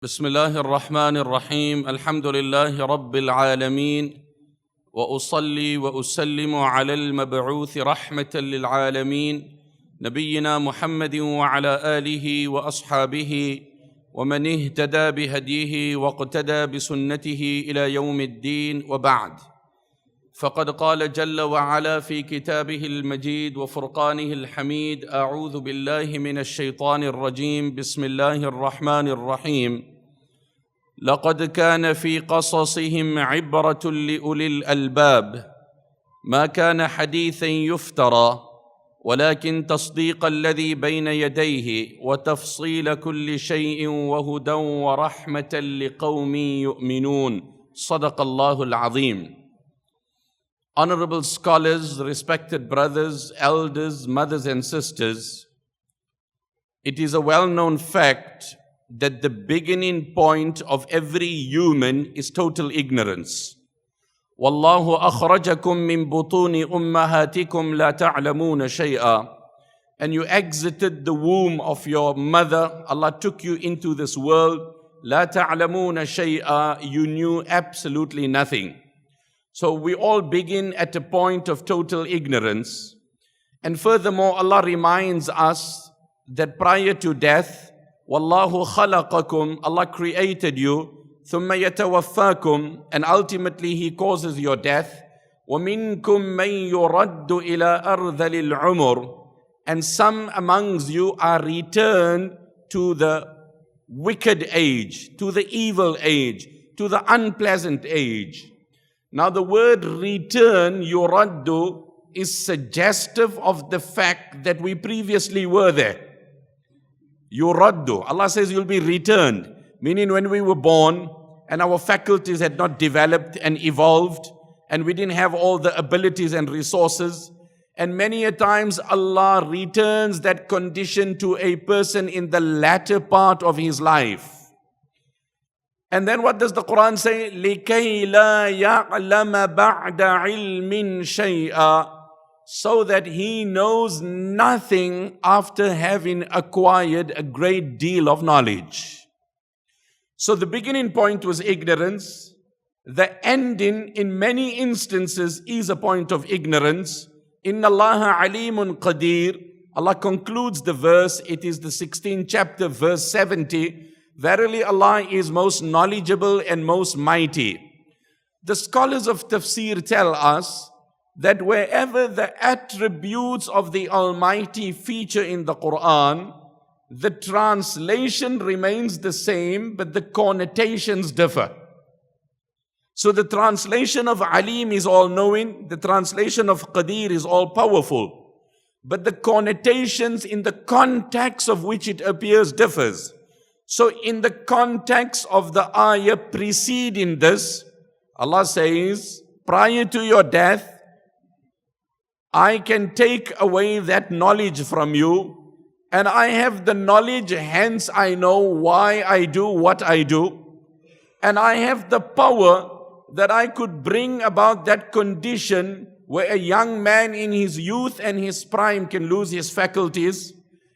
بسم الله الرحمن الرحيم الحمد لله رب العالمين وأصلي وأسلم على المبعوث رحمة للعالمين نبينا محمد وعلى آله وأصحابه ومن اهتدى بهديه واقتدى بسنته إلى يوم الدين وبعد فقد قال جل وعلا في كتابه المجيد وفرقانه الحميد أعوذ بالله من الشيطان الرجيم بسم الله الرحمن الرحيم لقد كان في قصصهم عبرة لأولي الألباب ما كان حديثا يفترى ولكن تصديق الذي بين يديه وتفصيل كل شيء وهدى ورحمة لقوم يؤمنون صدق الله العظيم. Honorable scholars, respected brothers, elders, mothers and sisters, it is a well-known fact that the beginning point of every human is total ignorance. وَاللَّهُ أَخْرَجَكُم مِّن بُطُونِ أُمَّهَاتِكُمْ لَا تَعْلَمُونَ شَيْئًا. And you exited the womb of your mother. Allah took you into this world. لَا تَعْلَمُونَ شَيْئًا. You knew absolutely nothing. So we all begin at a point of total ignorance. And furthermore, Allah reminds us that prior to death, وَاللَّهُ خَلَقَكُمْ, Allah created you, ثُمَّ يَتَوَفَّاكُمْ, and ultimately He causes your death. وَمِنْكُمْ مَنْ يُرَدُّ إِلَىٰ أَرْذَلِ الْعُمُرِ, and some amongst you are returned to the wicked age, to the evil age, to the unpleasant age. Now the word return, yuraddu, is suggestive of the fact that we previously were there. Yuraddu, Allah says you'll be returned, meaning when we were born and our faculties had not developed and evolved and we didn't have all the abilities and resources, and many a times Allah returns that condition to a person in the latter part of his life. And then what does the Quran say? لِكَيْ لَا يَعْلَمَ بَعْدَ عِلْمٍ شَيْئًا, so that he knows nothing after having acquired a great deal of knowledge. So the beginning point was ignorance. The ending in many instances is a point of ignorance. إِنَّ اللَّهَ عَلِيمٌ قَدِيرٌ. Allah concludes the verse, it is the 16th chapter, verse 70. Verily Allah is most knowledgeable and most mighty. The scholars of tafsir tell us that wherever the attributes of the Almighty feature in the Quran, the translation remains the same, but the connotations differ. So the translation of Alim is all-knowing, the translation of Qadir is all-powerful, but the connotations in the context of which it appears differs. So in the context of the ayah preceding this, Allah says, prior to your death, I can take away that knowledge from you, and I have the knowledge, hence I know why I do what I do, and I have the power that I could bring about that condition where a young man in his youth and his prime can lose his faculties.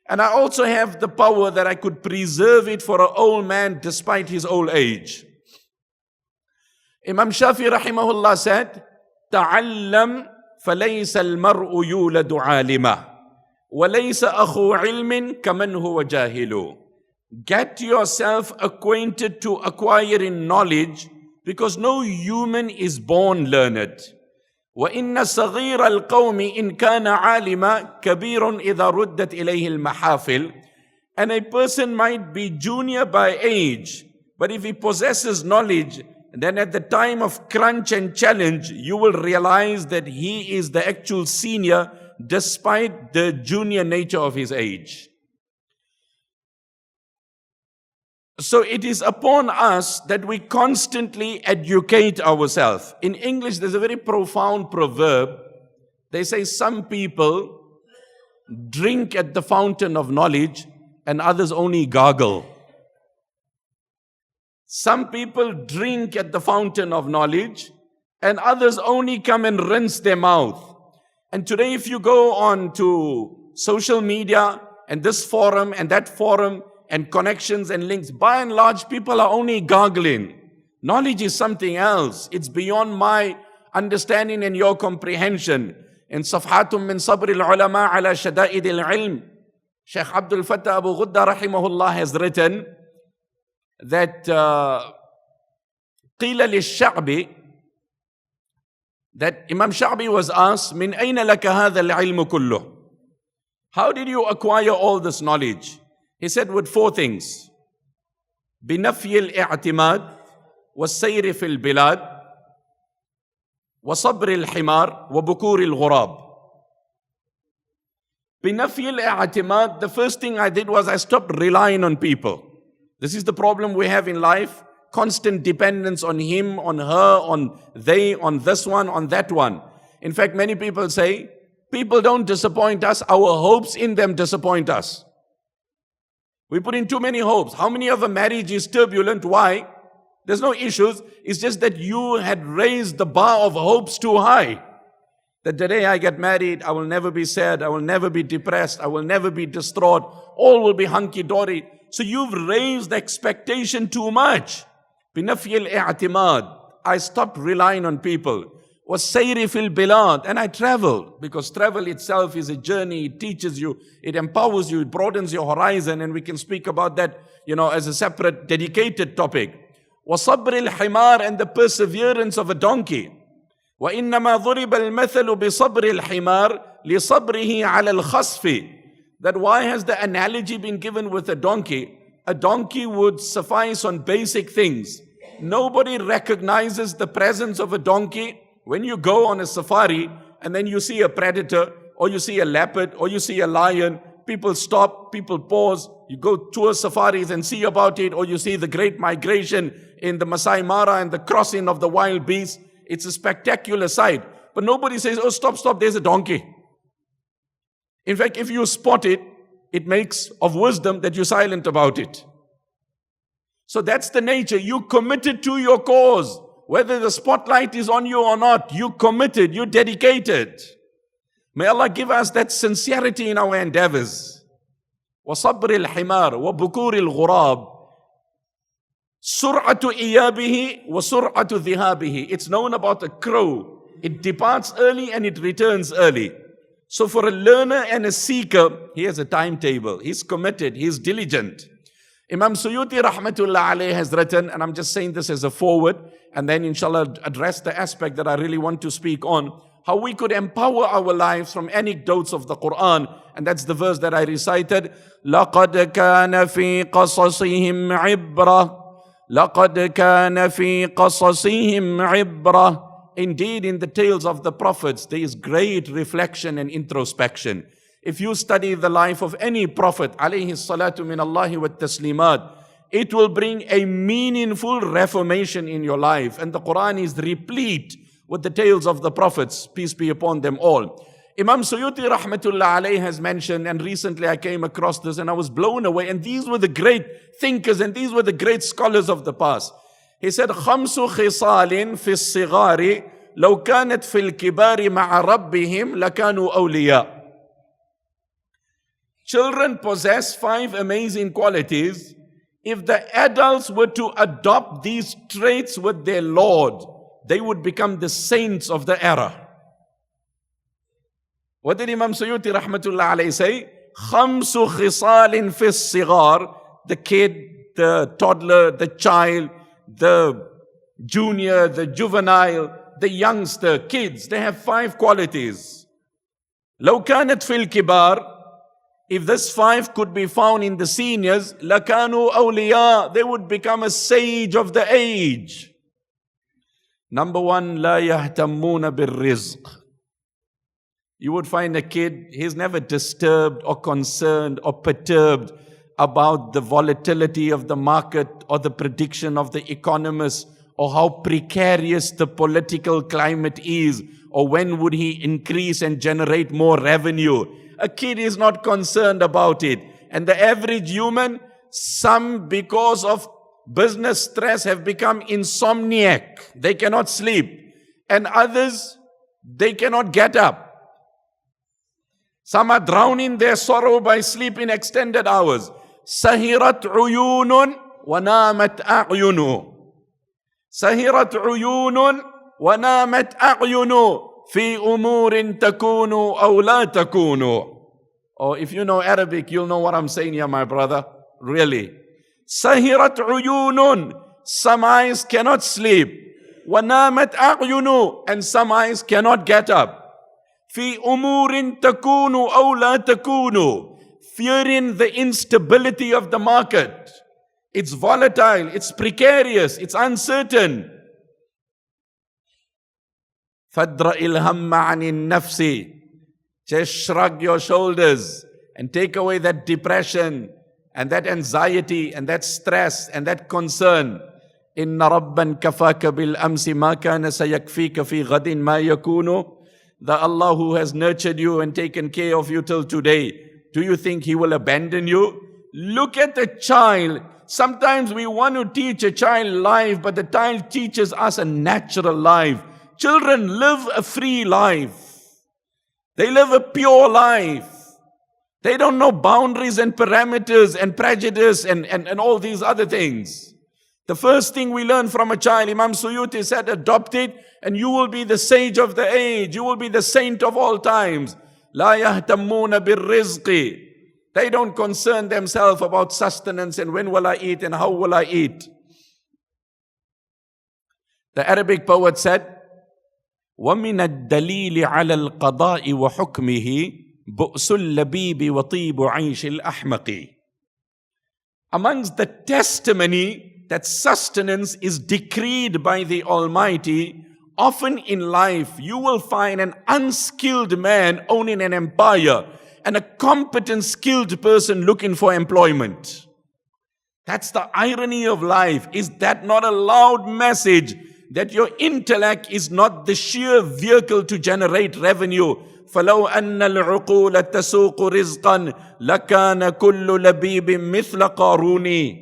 And I also have the power that I could preserve it for an old man despite his old age. Imam Shafi rahimahullah said, تَعَلَّمْ فَلَيْسَ الْمَرْءُ يُولَدُ عَالِمًا وَلَيْسَ أَخُو عِلْمٍ كَمَنْ هُوَ جَاهِلُ. Get yourself acquainted to acquiring knowledge, because no human is born learned. وَإِنَّ صَغِيرَ الْقَوْمِ إِنْ كَانَ عَالِمًا كَبِيرٌ إِذَا رُدَّتْ إِلَيْهِ الْمَحَافِلِ. And a person might be junior by age, but if he possesses knowledge, then at the time of crunch and challenge, you will realize that he is the actual senior despite the junior nature of his age. So it is upon us that we constantly educate ourselves. In English, there's a very profound proverb. They say some people drink at the fountain of knowledge and others only gargle. Some people drink at the fountain of knowledge and others only come and rinse their mouth. And today if you go on to social media and this forum and that forum, and connections and links. By and large, people are only gargling. Knowledge is something else. It's beyond my understanding and your comprehension. In Safhatum min Sabri al-Ulama ala Shada'id al-Ilm, Shaykh Abdul Fattah Abu Ghudda rahimahullah has written that قِيلَ لِلشَّعْبِ, that Imam Sha'bi was asked, مِنْ أَيْنَ لَكَ هَذَا الْعِلْمُ كُلُّهُ? How did you acquire all this knowledge? He said with four things. بِنَفْيِ الْإِعْتِمَادِ وَالسَّيْرِ فِي الْبِلَادِ وَصَبْرِ الْحِمَارِ وَبُكُورِ الْغُرَابِ. بِنَفْيِ الْإِعْتِمَادِ, the first thing I did was I stopped relying on people. This is the problem we have in life. Constant dependence on him, on her, on they, on this one, on that one. In fact, many people say, people don't disappoint us, our hopes in them disappoint us. We put in too many hopes. How many of a marriage is turbulent? Why? There's no issues. It's just that you had raised the bar of hopes too high. That the day I get married, I will never be sad, I will never be depressed, I will never be distraught, all will be hunky-dory. So you've raised the expectation too much. بِنَفْيِ الْإِعْتِمَادِ, I stopped relying on people. وَالسَّيْرِ فِي الْبِلَادِ, and I travel, because travel itself is a journey. It teaches you, it empowers you, it broadens your horizon, and we can speak about that, as a separate, dedicated topic. وَصَبْرِ الْحِمَارِ, and the perseverance of a donkey. وَإِنَّمَا ضُرِبَ الْمَثَلُ بِصَبْرِ الْحِمَارِ لِصَبْرِهِ عَلَى الْخَصْفِ. That why has the analogy been given with a donkey? A donkey would suffice on basic things. Nobody recognizes the presence of a donkey when you go on a safari and then you see a predator, or you see a leopard, or you see a lion. People stop, people pause. You go tour safaris and see about it, or you see the great migration in the Masai Mara and the crossing of the wild beasts. It's a spectacular sight. But nobody says, oh, stop, there's a donkey. In fact, if you spot it, it makes of wisdom that you're silent about it. So that's the nature. You committed to your cause. Whether the spotlight is on you or not, you committed, you dedicated. May Allah give us that sincerity in our endeavors. وَصَبْرِ الْحِمَارِ وَبُكُورِ الْغُرَابِ سُرْعَةُ إِيَابِهِ وَسُرْعَةُ ذِهَابِهِ. It's known about a crow. It departs early and it returns early. So for a learner and a seeker, he has a timetable. He's committed, he's diligent. Imam Suyuti rahmatullah alayhi has written, and I'm just saying this as a forward, and then inshallah address the aspect that I really want to speak on, how we could empower our lives from anecdotes of the Quran. And that's the verse that I recited. لَقَدْ كَانَ فِي قَصَصِهِمْ عِبْرَةٌ لَقَدْ كَانَ فِي قَصَصِهِمْ عِبْرَةٌ. Indeed, in the tales of the prophets, there is great reflection and introspection. If you study the life of any prophet, alayhi salatu min Allahi wa taslimat, it will bring a meaningful reformation in your life. And the Quran is replete with the tales of the prophets, peace be upon them all. Imam Suyuti rahmatullah alayhi has mentioned, and recently I came across this and I was blown away. And these were the great thinkers and these were the great scholars of the past. He said, خَمْسُ خِصَالٍ فِي الصِّغَارِ لَوْ كَانَتْ فِي الْكِبَارِ مَعَ رَبِّهِمْ لَكَانُوا أَوْلِيَاءَ. Children possess 5 amazing qualities. If the adults were to adopt these traits with their Lord, they would become the saints of the era. What did Imam Suyuti rahmatullah alayhi say? خَمْسُ خِصَالٍ فِي الصِّغَارِ. The kid, the toddler, the child, the junior, the juvenile, the youngster, kids, they have 5 qualities. لَوْ كَانَتْ فِي الْكِبَارِ. If this 5 could be found in the seniors, لَكَانُوا أَوْلِيَاءَ. They would become a sage of the age. Number 1, لَا يَهْتَمُّونَ بِالرِّزْقِ. You would find a kid, he's never disturbed or concerned or perturbed about the volatility of the market or the prediction of the economists or how precarious the political climate is or when would he increase and generate more revenue. A kid is not concerned about it. And the average human, some because of business stress have become insomniac. They cannot sleep. And others, they cannot get up. Some are drowning their sorrow by sleeping extended hours. سهرت عيون ونامت أعين. سهرت عيون ونامت أعين في أمور تكون أو لا تكون. Oh, if you know Arabic, you'll know what I'm saying here, my brother. Really. سهرت عيون. Some eyes cannot sleep. وَنَامَتْ أَعْيُنُ. And some eyes cannot get up. فِي أُمُورٍ تَكُونُ أَوْ لَا تَكُونُ. Fearing the instability of the market. It's volatile, it's precarious, it's uncertain. فَدْرَئِ الْهَمَّ عَنِ النَّفْسِ. Just shrug your shoulders and take away that depression and that anxiety and that stress and that concern. إِنَّ رَبًّا كَفَاكَ بِالْأَمْسِ مَا كَانَ سَيَكْفِيكَ فِي غَدٍ مَا يَكُونُ. The Allah who has nurtured you and taken care of you till today, do you think He will abandon you? Look at the child. Sometimes we want to teach a child life, but the child teaches us a natural life. Children live a free life. They live a pure life. They don't know boundaries and parameters and prejudice and all these other things. The first thing we learn from a child, Imam Suyuti said, adopt it and you will be the sage of the age. You will be the saint of all times. لا يهتمون بالرزق. They don't concern themselves about sustenance and when will I eat and how will I eat. The Arabic poet said, وَمِنَ الدَّلِيلِ عَلَى الْقَضَاءِ وَحُكْمِهِ بُؤْسُ اللَّبِيبِ وَطِيبُ عَيْشِ الْأَحْمَقِ. Amongst the testimony that sustenance is decreed by the Almighty, often in life you will find an unskilled man owning an empire and a competent, skilled person looking for employment. That's the irony of life. Is that not a loud message that your intellect is not the sheer vehicle to generate revenue? فَلَوْ أَنَّ الْعُقُولَ تَسُوقُ رِزْقًا لَكَانَ كُلُّ لَبِيبٍ مِثْلَ قَارُونِ.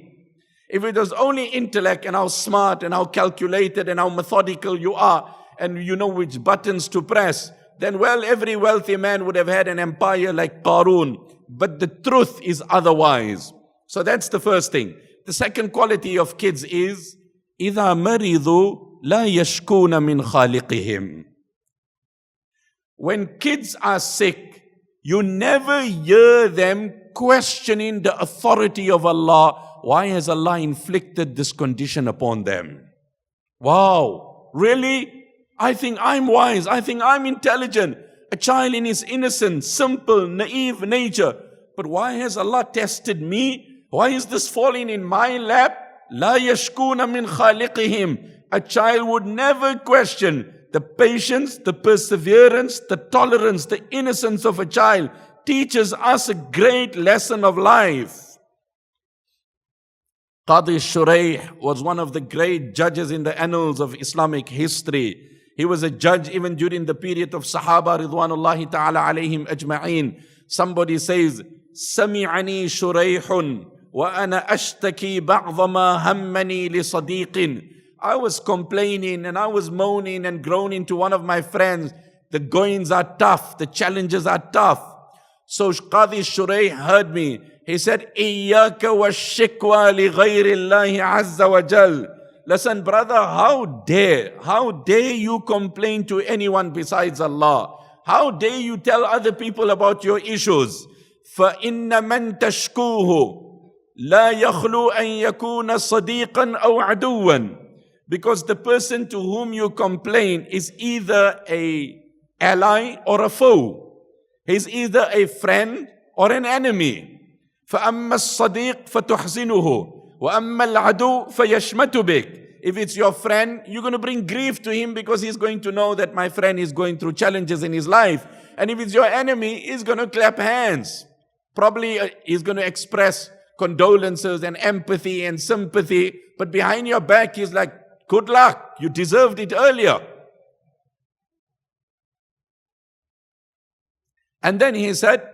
If it was only intellect and how smart and how calculated and how methodical you are and you know which buttons to press, then well, every wealthy man would have had an empire like Qarun. But the truth is otherwise. So that's the first thing. The second quality of kids is إِذَا مَرِضُوا لَا يَشْكُونَ مِنْ خَالِقِهِمْ. When kids are sick, you never hear them questioning the authority of Allah. Why has Allah inflicted this condition upon them? Wow, really? I think I'm wise. I think I'm intelligent. A child in his innocent, simple, naive nature. But why has Allah tested me? Why is this falling in my lap? لا يشكون من خالقهم. A child would never question the patience, the perseverance, the tolerance, the innocence of a child teaches us a great lesson of life. Qadi Shuraih was one of the great judges in the annals of Islamic history. He was a judge even during the period of Sahaba Ridwanullahi ta'ala alayhim ajma'een. Somebody says, سَمِعَنِي شُرَيْحٌ وَأَنَا أَشْتَكِي بَعْضَ مَا هَمَّنِي لِصَدِيقٍ. I was complaining and I was moaning and groaning to one of my friends. The goings are tough, the challenges are tough. So Qadi Shuraih heard me. He said, إِيَّاكَ وَالشِّكْوَى لِغَيْرِ اللَّهِ عَزَّ وَجَلَّ. Listen, brother, how dare you complain to anyone besides Allah? How dare you tell other people about your issues? فَإِنَّ مَنْ تَشْكُوهُ لَا يَخْلُو أَنْ يَكُونَ صَدِيقًا أَوْ عَدُوًّا. Because the person to whom you complain is either an ally or a foe. He's either a friend or an enemy. فَأَمَّا الصَّدِيقُ فَتُحْزِنُهُ وَأَمَّا الْعَدُوُ فَيَشْمَتُ بِكَ. If it's your friend, you're going to bring grief to him because he's going to know that my friend is going through challenges in his life. And if it's your enemy, he's going to clap hands. Probably he's going to express condolences and empathy and sympathy. But behind your back, he's like, good luck, you deserved it earlier. And then he said,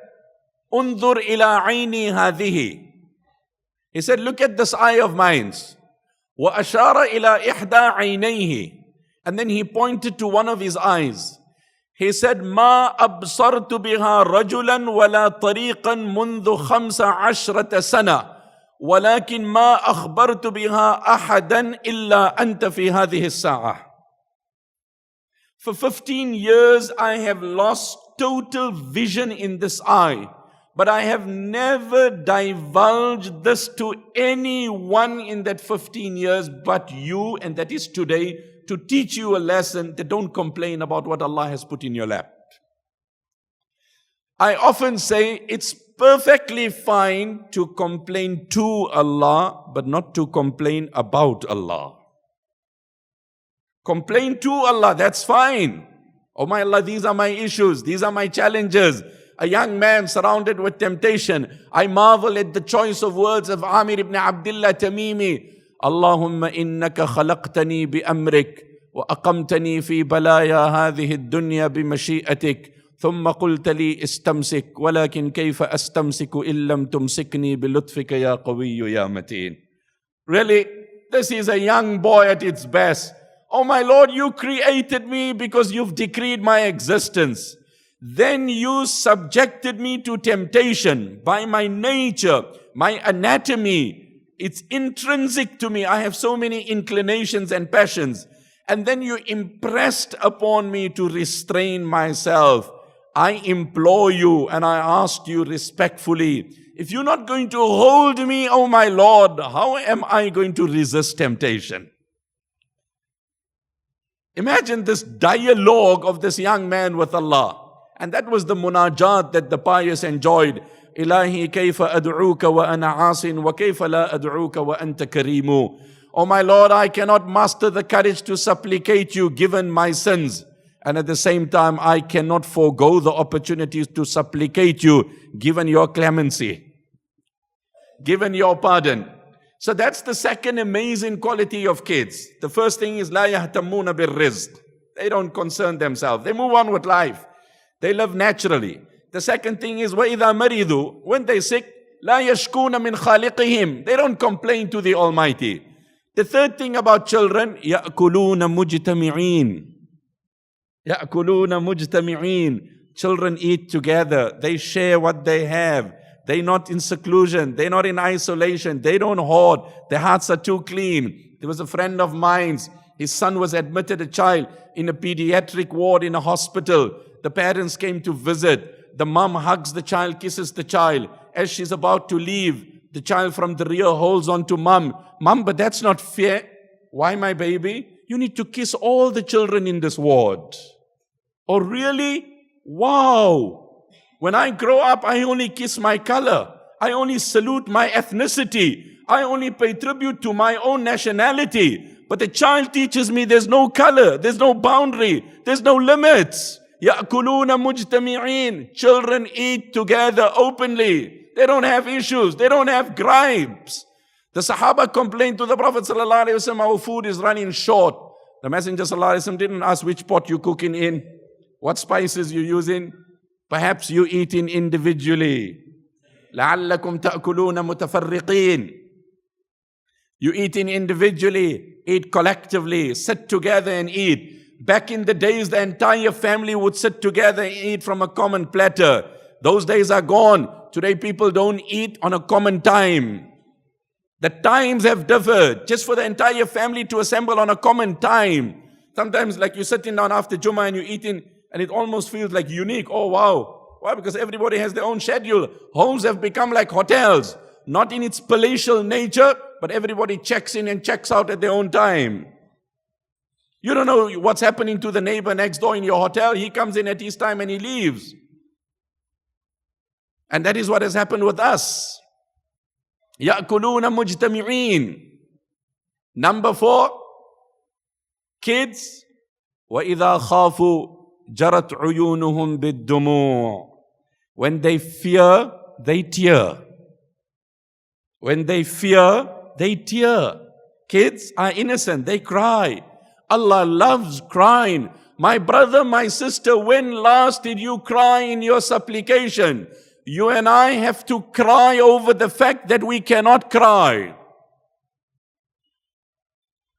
Undur ila aini hadhihi. He said, look at this eye of mine. Wa ashara ila ihda aynayhi. And then he pointed to one of his eyes. He said, Ma absartu biha rajulan wala tariqan mundhu 15 sana. ولكن ما أخبرت بها أحدا إلا أنت في هذه الساعة. For 15 years I have lost total vision in this eye, but I have never divulged this to anyone in that 15 years but you, and that is today, to teach you a lesson that don't complain about what Allah has put in your lap. I often say it's perfectly fine to complain to Allah, but not to complain about Allah. Complain to Allah, that's fine. Oh my Allah, these are my issues, these are my challenges. A young man surrounded with temptation. I marvel at the choice of words of Amir ibn Abdullah Tamimi. Allahumma innaka khalaqtani bi amrik wa aqamtani fi balaya hadhihi ad-dunya bi mashi'atik. ثم قلت لي استمسك ولكن كيف أستمسك إن لم تمسكني بلطفك يا قوي يا متين. Really, this is a young boy at its best. Oh my Lord, you created me because you've decreed my existence. Then you subjected me to temptation by my nature, my anatomy. It's intrinsic to me. I have so many inclinations and passions. And then you impressed upon me to restrain myself. I implore you and I ask you respectfully, if you're not going to hold me, oh my Lord, how am I going to resist temptation? Imagine this dialogue of this young man with Allah. And that was the munajat that the pious enjoyed. Ilahi kayfa ad'uka wa ana asin wa kayfa la ad'uka wa anta karimu. Oh my Lord, I cannot muster the courage to supplicate you given my sins. And at the same time, I cannot forego the opportunities to supplicate you given your clemency, given your pardon. So that's the second amazing quality of kids. The first thing is, لا يهتمون بالرزق. They don't concern themselves. They move on with life. They live naturally. The second thing is, وَإِذَا مَرِضُوا. When they're sick, لا يشكون من خالقهم. They don't complain to the Almighty. The third thing about children, يأكلون مجتمعين. يأكلون مجتمعين. Children eat together. They share what they have. They're not in seclusion. They're not in isolation. They don't hoard. Their hearts are too clean. There was a friend of mine. His son was admitted, a child, in a pediatric ward in a hospital. The parents came to visit. The mom hugs the child, kisses the child. As she's about to leave, the child from the rear holds on to mom. Mom, but that's not fair. Why, my baby? You need to kiss all the children in this ward. Oh, really? Wow. When I grow up, I only kiss my color. I only salute my ethnicity. I only pay tribute to my own nationality. But the child teaches me there's no color, there's no boundary, there's no limits. يَأْكُلُونَ مُجْتَمِعِينَ. Children eat together openly. They don't have issues. They don't have gripes. The Sahaba complained to the Prophet ﷺ, our food is running short. The Messenger ﷺ didn't ask which pot you're cooking in, what spices you're using. Perhaps you eating individually. لَعَلَّكُمْ تَأْكُلُونَ مُتَفَرِّقِينَ. You eating individually, eat collectively, sit together and eat. Back in the days, the entire family would sit together and eat from a common platter. Those days are gone. Today people don't eat on a common time. The times have differed. Just for the entire family to assemble on a common time. Sometimes like you're sitting down after Jummah and you're eating and it almost feels like unique. Oh wow. Why? Because everybody has their own schedule. Homes have become like hotels. Not in its palatial nature, but everybody checks in and checks out at their own time. You don't know what's happening to the neighbor next door in your hotel. He comes in at his time and he leaves. And that is what has happened with us. يَأْكُلُونَ مُجْتَمِعِينَ. Number 4, kids. وَإِذَا خَافُوا جَرَتْ عُيُونُهُمْ بِالدُّمُوعِ. When they fear, they tear. When they fear, they tear. Kids are innocent, they cry. Allah loves crying. My brother, my sister, when last did you cry in your supplication? You and I have to cry over the fact that we cannot cry.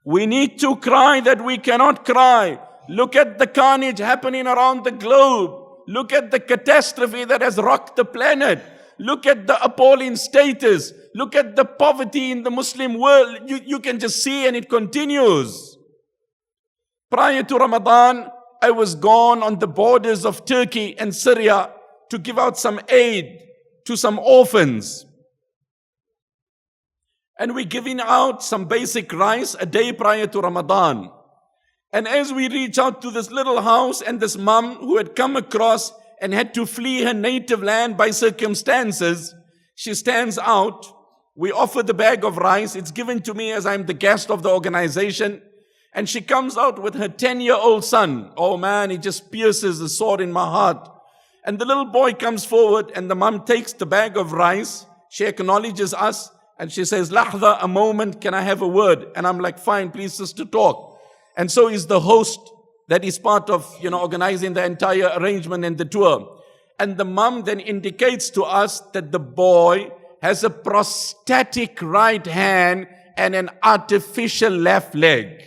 We need to cry that we cannot cry. Look at the carnage happening around the globe. Look at the catastrophe that has rocked the planet. Look at the appalling status. Look at the poverty in the Muslim world. You can just see, and it continues. Prior to Ramadan, I was gone on the borders of Turkey and Syria to give out some aid to some orphans. And we're giving out some basic rice a day prior to Ramadan. And as we reach out to this little house, and this mum who had come across and had to flee her native land by circumstances, she stands out. We offer the bag of rice. It's given to me as I'm the guest of the organization. And she comes out with her 10-year-old son. Oh man, it just pierces the sword in my heart. And the little boy comes forward, and the mum takes the bag of rice. She acknowledges us, and she says, "Lahza, a moment, can I have a word?" And I'm like, "Fine, please sister, talk." And so is the host that is part of, organizing the entire arrangement and the tour. And the mum then indicates to us that the boy has a prosthetic right hand and an artificial left leg.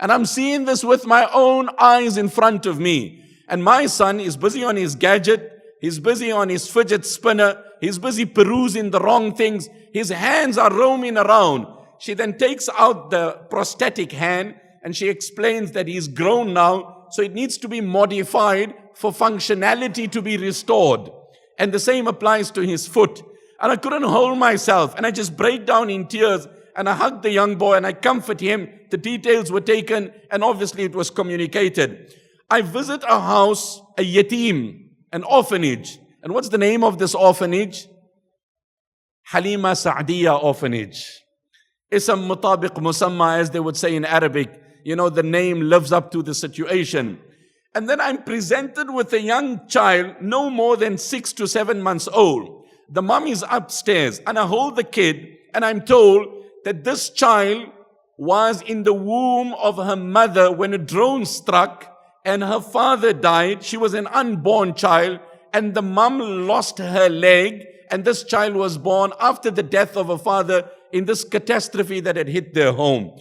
And I'm seeing this with my own eyes in front of me. And my son is busy on his gadget. He's busy on his fidget spinner. He's busy perusing the wrong things. His hands are roaming around. She then takes out the prosthetic hand, and she explains that he's grown now, so it needs to be modified for functionality to be restored. And the same applies to his foot. And I couldn't hold myself, and I just break down in tears, and I hug the young boy and I comfort him. The details were taken, and obviously it was communicated. I visit a house, a yatim, an orphanage. And what's the name of this orphanage? Halima Sa'diya Orphanage. Isam mutabiq musamma, as they would say in Arabic. The name lives up to the situation. And then I'm presented with a young child, no more than 6 to 7 months old. The mom is upstairs, and I hold the kid, and I'm told that this child was in the womb of her mother when a drone struck, and her father died. She was an unborn child, and the mom lost her leg, and this child was born after the death of her father in this catastrophe that had hit their home.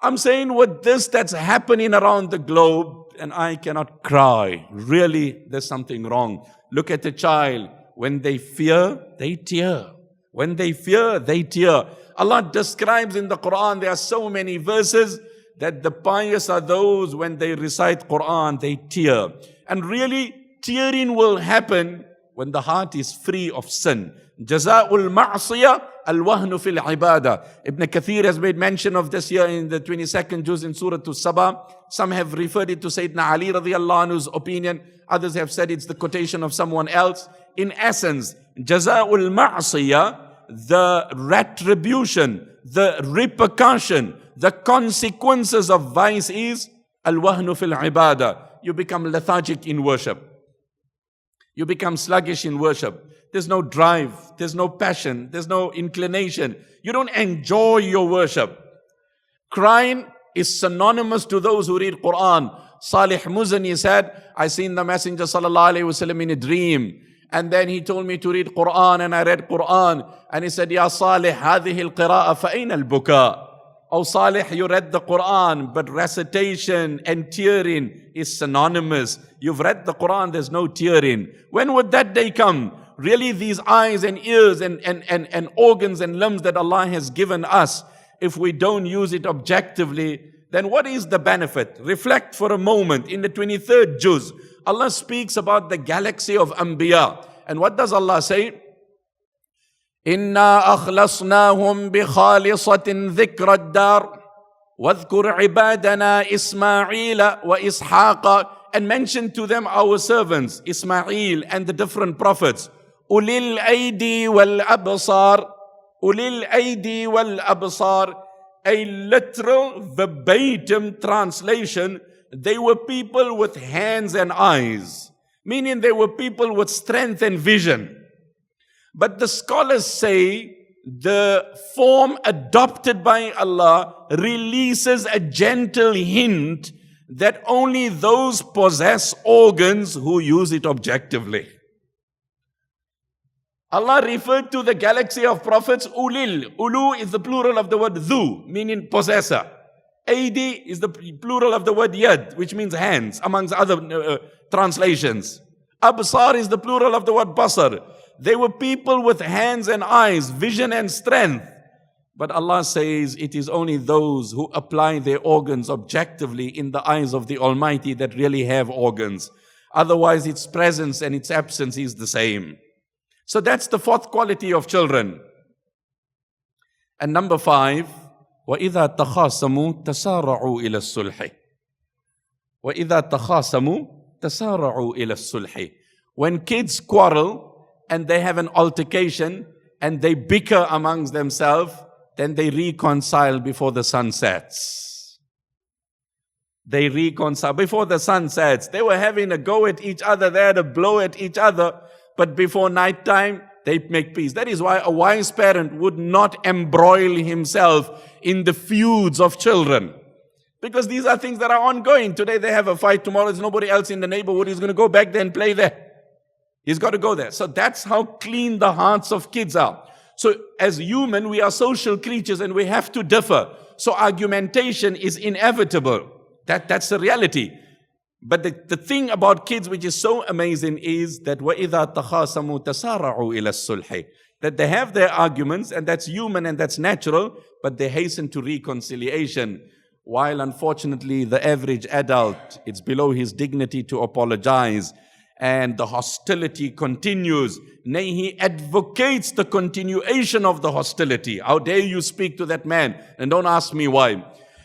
I'm saying with this that's happening around the globe, and I cannot cry. Really, there's something wrong. Look at the child. When they fear, they tear. When they fear, they tear. Allah describes in the Quran, there are so many verses, that the pious are those when they recite Quran, they tear. And really, tearing will happen when the heart is free of sin. Jaza'ul ma'asiyah al-wahnu fil ibadah. Ibn Kathir has made mention of this here in the 22nd juz in Surah As-Saba. Some have referred it to Sayyidina Ali radiyallahu anhu's opinion. Others have said it's the quotation of someone else. In essence, Jaza'ul ma'asiyah, the retribution, the repercussion, the consequences of vice is al-wahnu fil ibadah. You become lethargic in worship. You become sluggish in worship. There's no drive, there's no passion, there's no inclination. You don't enjoy your worship. Crying is synonymous to those who read Quran. Salih Muzani said, I seen the Messenger sallallahu alaihi wasallam in a dream. And then he told me to read Quran, and I read Quran. And he said, Ya Salih, hadhihi al-qira'a fa'ayna al-buka. Oh Salih, you read the Quran, but recitation and tearing is synonymous. You've read the Quran, there's no tearing. When would that day come? Really, these eyes and ears and organs and limbs that Allah has given us, if we don't use it objectively, then what is the benefit? Reflect for a moment. In the 23rd juz, Allah speaks about the galaxy of Anbiya. And what does Allah say? إِنَّا أَخْلَصْنَاهُمْ بِخَالِصَةٍ ذِكْرَ الدَّارِ وَاذْكُرْ عِبَادَنَا إِسْمَاعِيلَ وَإِسْحَاقَ. And mention to them our servants, Ismail and the different prophets. أُولِي الْأَيْدِي وَالْأَبْصَارِ. أُولِي الْأَيْدِي وَالْأَبْصَارِ. A literal verbatim translation, they were people with hands and eyes. Meaning they were people with strength and vision. But the scholars say the form adopted by Allah releases a gentle hint that only those possess organs who use it objectively. Allah referred to the galaxy of prophets, ulil. Ulu is the plural of the word dhu, meaning possessor. Aidi is the plural of the word yad, which means hands, amongst other translations. Absar is the plural of the word basar. They were people with hands and eyes, vision and strength. But Allah says it is only those who apply their organs objectively in the eyes of the Almighty that really have organs. Otherwise, its presence and its absence is the same. So that's the fourth quality of children. And number 5, وَإِذَا تَخَاصَمُوا تَسَارَعُوا إِلَى الصُّلْحِ. وَإِذَا تَخَاصَمُوا تَسَارَعُوا إِلَى الصُّلْحِ. When kids quarrel and they have an altercation and they bicker amongst themselves, then they reconcile before the sun sets. They reconcile before the sun sets. They were having a go at each other, they had a blow at each other, but before night time, they make peace. That is why a wise parent would not embroil himself in the feuds of children. Because these are things that are ongoing. Today they have a fight, tomorrow there's nobody else in the neighborhood. He's going to go back there and play there. He's got to go there. So that's how clean the hearts of kids are. So as human, we are social creatures and we have to differ. So argumentation is inevitable. That's the reality. But the thing about kids which is so amazing is that وَإِذَا تَخَاصَمُوا تَسَارَعُوا إِلَى الصُّلْحِ. That they have their arguments and that's human and that's natural, but they hasten to reconciliation. While unfortunately the average adult, it's below his dignity to apologize. And the hostility continues. Nay, he advocates the continuation of the hostility. How dare you speak to that man? And don't ask me why.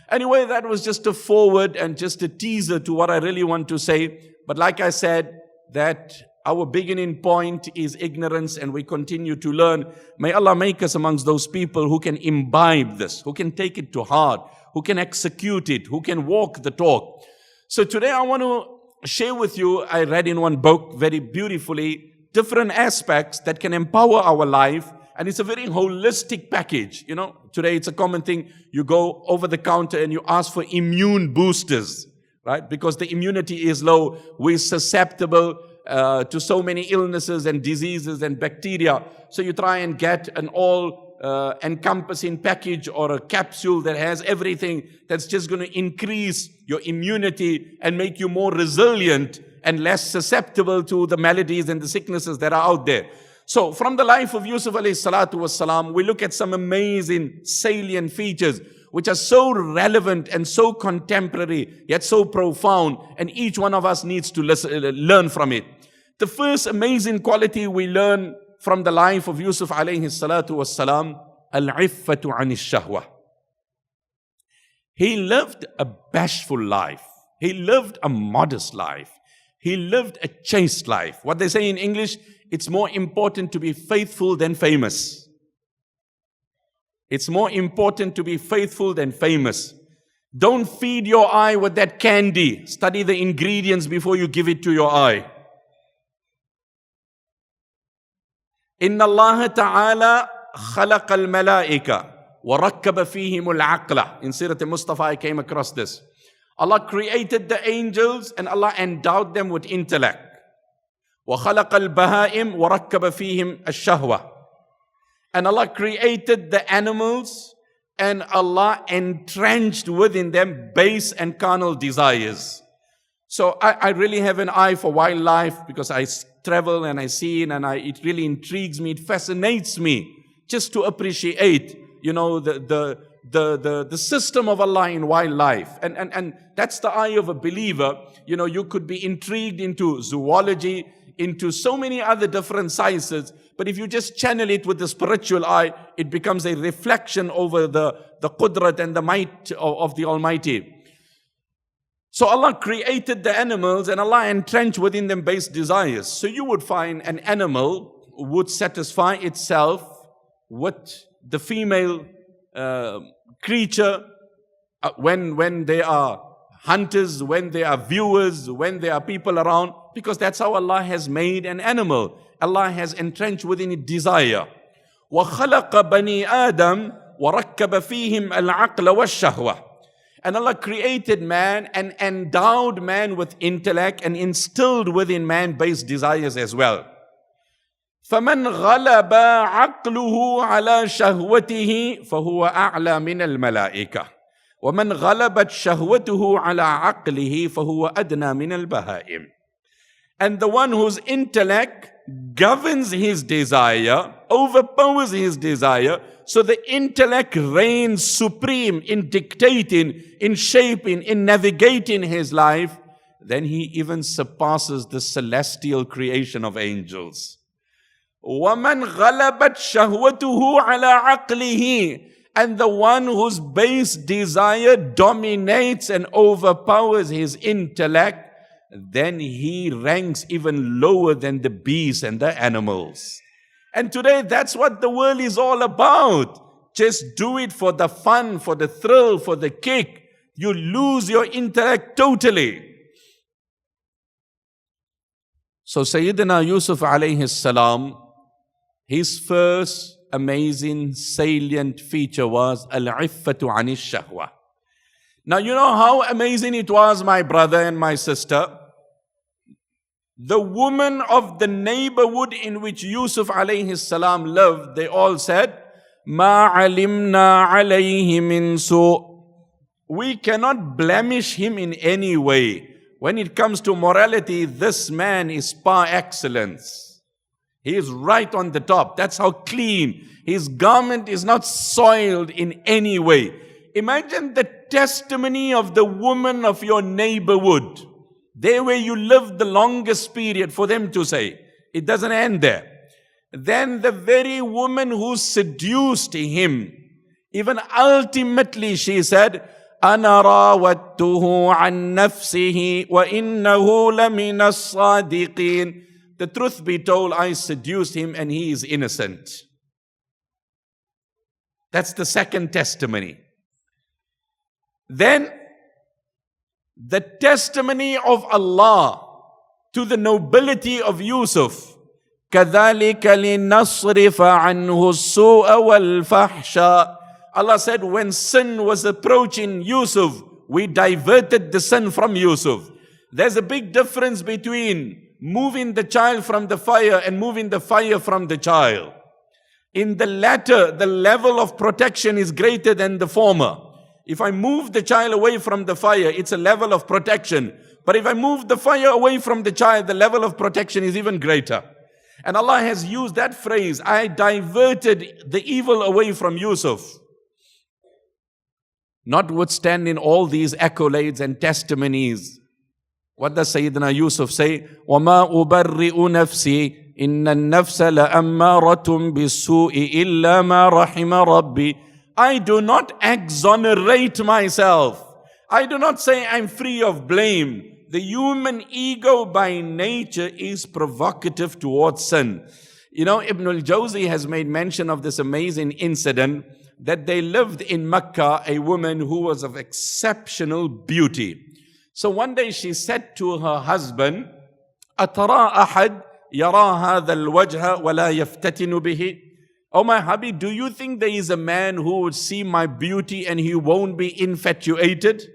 Anyway, that was just a forward and just a teaser to what I really want to say. But like I said, that our beginning point is ignorance and we continue to learn. May Allah make us amongst those people who can imbibe this, who can take it to heart, who can execute it, who can walk the talk. So today I want to share with you, I read in one book very beautifully, different aspects that can empower our life. And it's a very holistic package. You know, today it's a common thing. You go over the counter and you ask for immune boosters, right? Because the immunity is low. We're susceptible to so many illnesses and diseases and bacteria. So you try and get an all-encompassing package or a capsule that has everything that's just going to increase your immunity and make you more resilient and less susceptible to the maladies and the sicknesses that are out there. So from the life of Yusuf Alayhissalaam, we look at some amazing salient features which are so relevant and so contemporary, yet so profound, and each one of us needs to learn from it. The first amazing quality we learn from the life of Yusuf Alayhissalaam, al-iffatu an shahwa. He lived a bashful life. He lived a modest life. He lived a chaste life. What they say in English, it's more important to be faithful than famous. It's more important to be faithful than famous. Don't feed your eye with that candy. Study the ingredients before you give it to your eye. Inna Allah Ta'ala khalaqa al-malaika wa rakkaba fihim al-aqla. In Sirat al-Mustafa I came across this. Allah created the angels and Allah endowed them with intellect. وَخَلَقَ الْبَهَائِمْ وَرَكَّبَ فِيهِمْ الشَّهْوَةِ. And Allah created the animals and Allah entrenched within them base and carnal desires. So I really have an eye for wildlife because I travel and I see it and it really intrigues me, it fascinates me just to appreciate, you know, the system of Allah in wildlife. And that's the eye of a believer. You know, you could be intrigued into zoology, into so many other different sciences, but if you just channel it with the spiritual eye, it becomes a reflection over the qudrat and the might of the Almighty. So Allah created the animals and Allah entrenched within them base desires. So you would find an animal would satisfy itself with the female creature when they are hunters, when there are viewers, when there are people around, because that's how Allah has made an animal. Allah has entrenched within it desire. وَخَلَقَ بَنِي آدَمْ وَرَكَّبَ فِيهِمْ الْعَقْلَ وَالشَّهْوَةِ. And Allah created man and endowed man with intellect and instilled within man base desires as well. فَمَنْ غَلَبَ عَقْلُهُ عَلَى شَهْوَتِهِ فَهُوَ أَعْلَى مِنَ الْمَلَائِكَةِ وَمَنْ غَلَبَتْ شَهْوَتُهُ عَلَى عَقْلِهِ فَهُوَ أَدْنَى مِنَ الْبَهَائِمِ. and the one whose intellect governs his desire, overpowers his desire, so the intellect reigns supreme in dictating, in shaping, in navigating his life, then he even surpasses the celestial creation of angels. وَمَنْ غَلَبَتْ شَهْوَتُهُ عَلَىٰ عَقْلِهِ, and the one whose base desire dominates and overpowers his intellect, then he ranks even lower than the beasts and the animals. And today that's what the world is all about. Just do it for the fun, for the thrill, for the kick. You lose your intellect totally. So Sayyidina Yusuf Alayhissalaam, his first amazing salient feature was al-iffatu anish shahwa. Now you know how amazing it was, my brother and my sister. The women of the neighborhood in which Yusuf Alayhissalaam lived, they all said, Ma alimna alayhi min su. We cannot blemish him in any way. When it comes to morality, this man is par excellence. He is right on the top. That's how clean. His garment is not soiled in any way. Imagine the testimony of the woman of your neighborhood. There where you lived the longest period, for them to say. It doesn't end there. Then the very woman who seduced him, even ultimately she said, أَنَا رَاوَدْتُهُ عَنْ نَفْسِهِ وَإِنَّهُ لَمِنَ الصَّادِقِينَ. The truth be told, I seduced him and he is innocent. That's the second testimony. Then the testimony of Allah to the nobility of Yusuf. كَذَلِكَ لِنَصْرِفَ عَنْهُ السُّوءَ وَالْفَحْشَاءَ. Allah said, when sin was approaching Yusuf, we diverted the sin from Yusuf. There's a big difference between moving the child from the fire and moving the fire from the child. In the latter, the level of protection is greater than the former. If I move the child away from the fire, it's a level of protection. But if I move the fire away from the child, the level of protection is even greater. And Allah has used that phrase, I diverted the evil away from Yusuf. Notwithstanding all these accolades and testimonies, what does Sayyidina Yusuf say? وَمَا أُبَرِّئُ نَفْسِي إِنَّ النَّفْسَ لَأَمَّارَةٌ بِالسُّوءِ إِلَّا مَا رَحِمَ رَبِّي. I do not exonerate myself. I do not say I'm free of blame. The human ego by nature is provocative towards sin. You know, Ibn al-Jawzi has made mention of this amazing incident that they lived in Mecca, a woman who was of exceptional beauty. So one day she said to her husband, أَتَرَى أَحَدْ يَرَى هَذَا الْوَجْهَ وَلَا يَفْتَتِنُ بِهِ. Oh my hubby, do you think there is a man who would see my beauty and he won't be infatuated?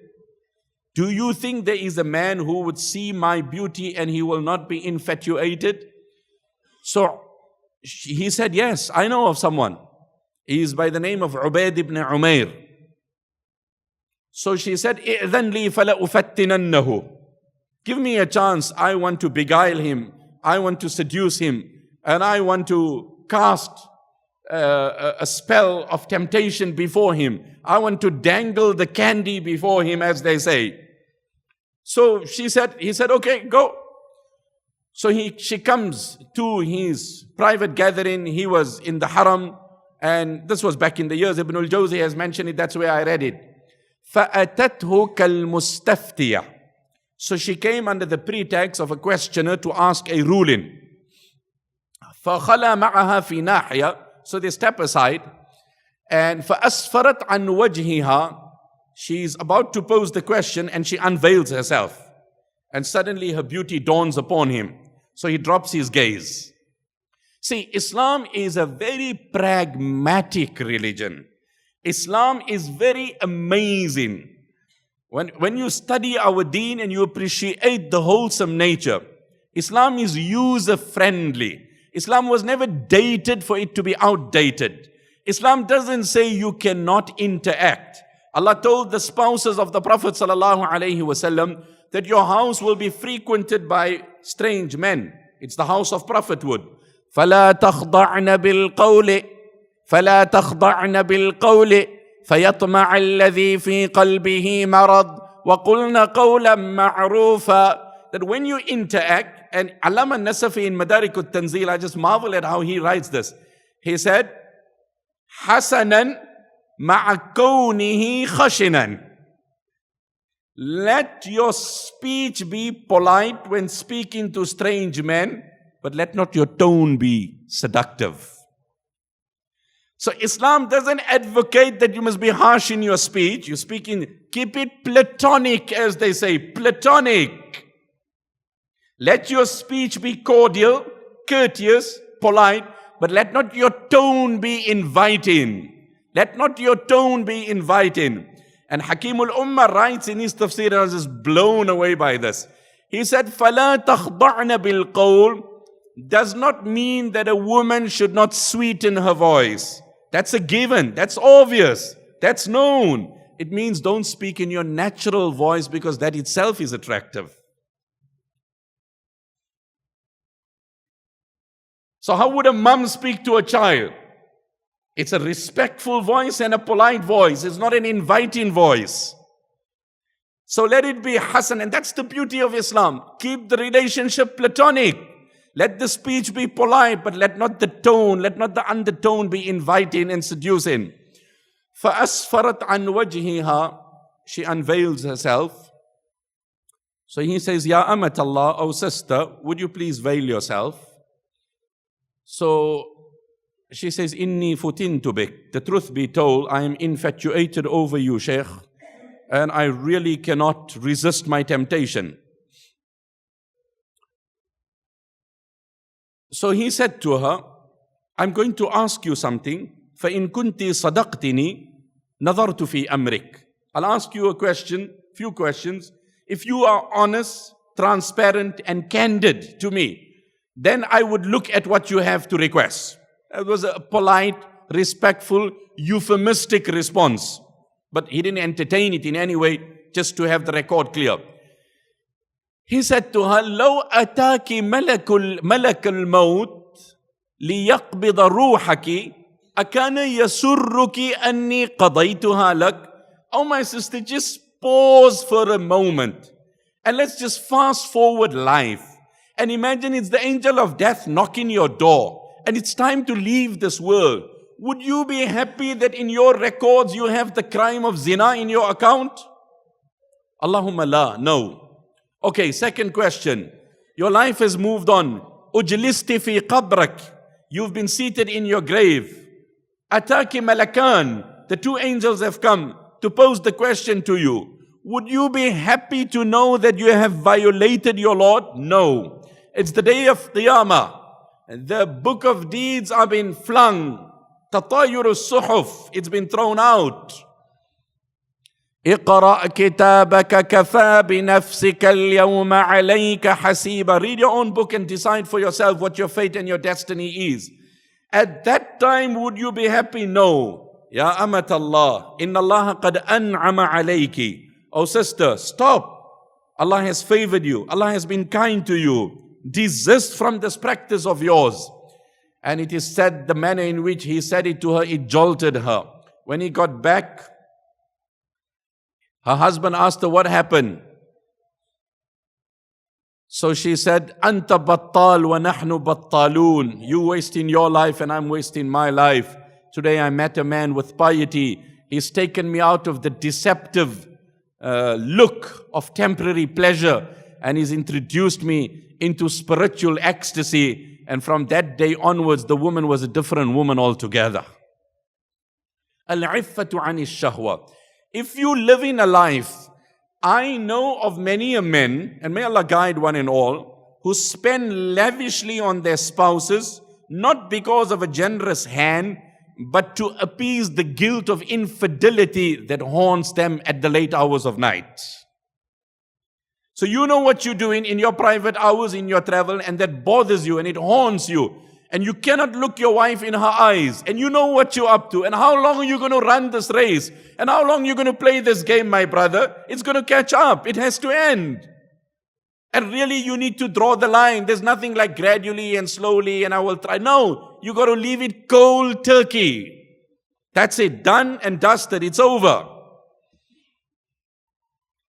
Do you think there is a man who would see my beauty and he will not be infatuated? So he said, yes, I know of someone. He is by the name of Ubayd ibn Umair. So she said, إِذَنْ لِي فَلَا أُفَتِّنَنَّهُ. Give me a chance. I want to beguile him. I want to seduce him. And I want to cast a spell of temptation before him. I want to dangle the candy before him, as they say. So he said, okay, go. So she comes to his private gathering. He was in the haram. And this was back in the years. Ibn al-Jawzi has mentioned it. That's where I read it. فَأَتَتْهُ كَالْمُسْتَفْتِيَةِ. So she came under the pretext of a questioner to ask a ruling. فَخَلَى مَعَهَا فِي نَاحِيَةٍ. So they step aside. And فَأَسْفَرَتْ عَنْ وَجْهِهَا. She's about to pose the question and she unveils herself. And suddenly her beauty dawns upon him. So he drops his gaze. See, Islam is a very pragmatic religion. Islam is very amazing. When you study our deen and you appreciate the wholesome nature, Islam is user-friendly. Islam was never dated for it to be outdated. Islam doesn't say you cannot interact. Allah told the spouses of the Prophet ﷺ that your house will be frequented by strange men. It's the house of prophethood. فَلَا تَخْضَعْنَ بِالْقَوْلِ فَلَا تَخْضَعْنَ بِالْقَوْلِ فَيَطْمَعَ الَّذِي فِي قَلْبِهِ مَرَضٍ وَقُلْنَ قَوْلًا مَعْرُوفًا. That when you interact, and Allama Nasafi in Madarik al-Tanzil, I just marvel at how he writes this. He said, حَسَنًا مَعَ كَوْنِهِ خَشِنًا. Let your speech be polite when speaking to strange men, but let not your tone be seductive. So Islam doesn't advocate that you must be harsh in your speech. You speak in, keep it platonic, as they say, platonic. Let your speech be cordial, courteous, polite, but let not your tone be inviting. Let not your tone be inviting. And Hakimul Ummah writes in his tafsir, and I was just blown away by this. He said, فَلَا تَخْضَعْنَ بِالْقَوْلِ does not mean that a woman should not sweeten her voice. That's a given. That's obvious. That's known. It means don't speak in your natural voice, because that itself is attractive. So how would a mum speak to a child? It's a respectful voice and a polite voice. It's not an inviting voice. So let it be hasan. And that's the beauty of Islam. Keep the relationship platonic. Let the speech be polite, but let not the tone, let not the undertone be inviting and seducing. فَأَسْفَرَتْ عَنْ وَجْهِهَا. She unveils herself. So he says, Ya amat Allah, O sister, would you please veil yourself? So she says, Inni futintu bik. The truth be told, I am infatuated over you, Shaykh, and I really cannot resist my temptation. So he said to her, I'm going to ask you something. فَإِن كُنْتِ صَدَقْتِنِي نَظَرْتُ فِي أَمْرِكَ. I'll ask you a question, few questions. If you are honest, transparent, and candid to me, then I would look at what you have to request. It was a polite, respectful, euphemistic response. But he didn't entertain it in any way, just to have the record clear. He said to her, لو أتاك ملك الموت ليقبض روحك أكان يسرك أني قضيتها لك. Oh my sister, just pause for a moment and let's just fast forward life. And imagine it's the angel of death knocking your door and it's time to leave this world. Would you be happy that in your records you have the crime of zina in your account? Allahumma la, no. Okay, second question. Your life has moved on. Ujlisti fi qabrak. You've been seated in your grave. Ataki malakan. The two angels have come to pose the question to you. Would you be happy to know that you have violated your Lord? No. It's the day of Qiyamah. The book of deeds are being flung. Tatayur suhuf. It's been thrown out. اقرأ كتابك كفى بنفسك اليوم عليك حسيبا. Read your own book and decide for yourself what your fate and your destiny is. At that time, would you be happy? No. Ya amat Allah, inna Allah qad an'ama alayki. Oh sister, stop. Allah has favored you. Allah has been kind to you. Desist from this practice of yours. And it is said the manner in which he said it to her, it jolted her. When he got back, her husband asked her what happened. So she said, Anta battal wa nahnu battalun. You wasting your life and I'm wasting my life. Today I met a man with piety. He's taken me out of the deceptive look of temporary pleasure and he's introduced me into spiritual ecstasy. And from that day onwards, the woman was a different woman altogether. Al-iffatu anis shahwa. If you live in a life, I know of many a men, and may Allah guide one and all, who spend lavishly on their spouses, not because of a generous hand, but to appease the guilt of infidelity that haunts them at the late hours of night. So you know what you're doing in your private hours, in your travel, and that bothers you and it haunts you. and you cannot look your wife in her eyes, and you know what you're up to, and how long are you going to run this race, and how long you're going to play this game, my brother, it's going to catch up. It has to end. And really, you need to draw the line. There's nothing like gradually and slowly, and I will try. No, you got to leave it cold turkey. That's it. Done and dusted. It's over.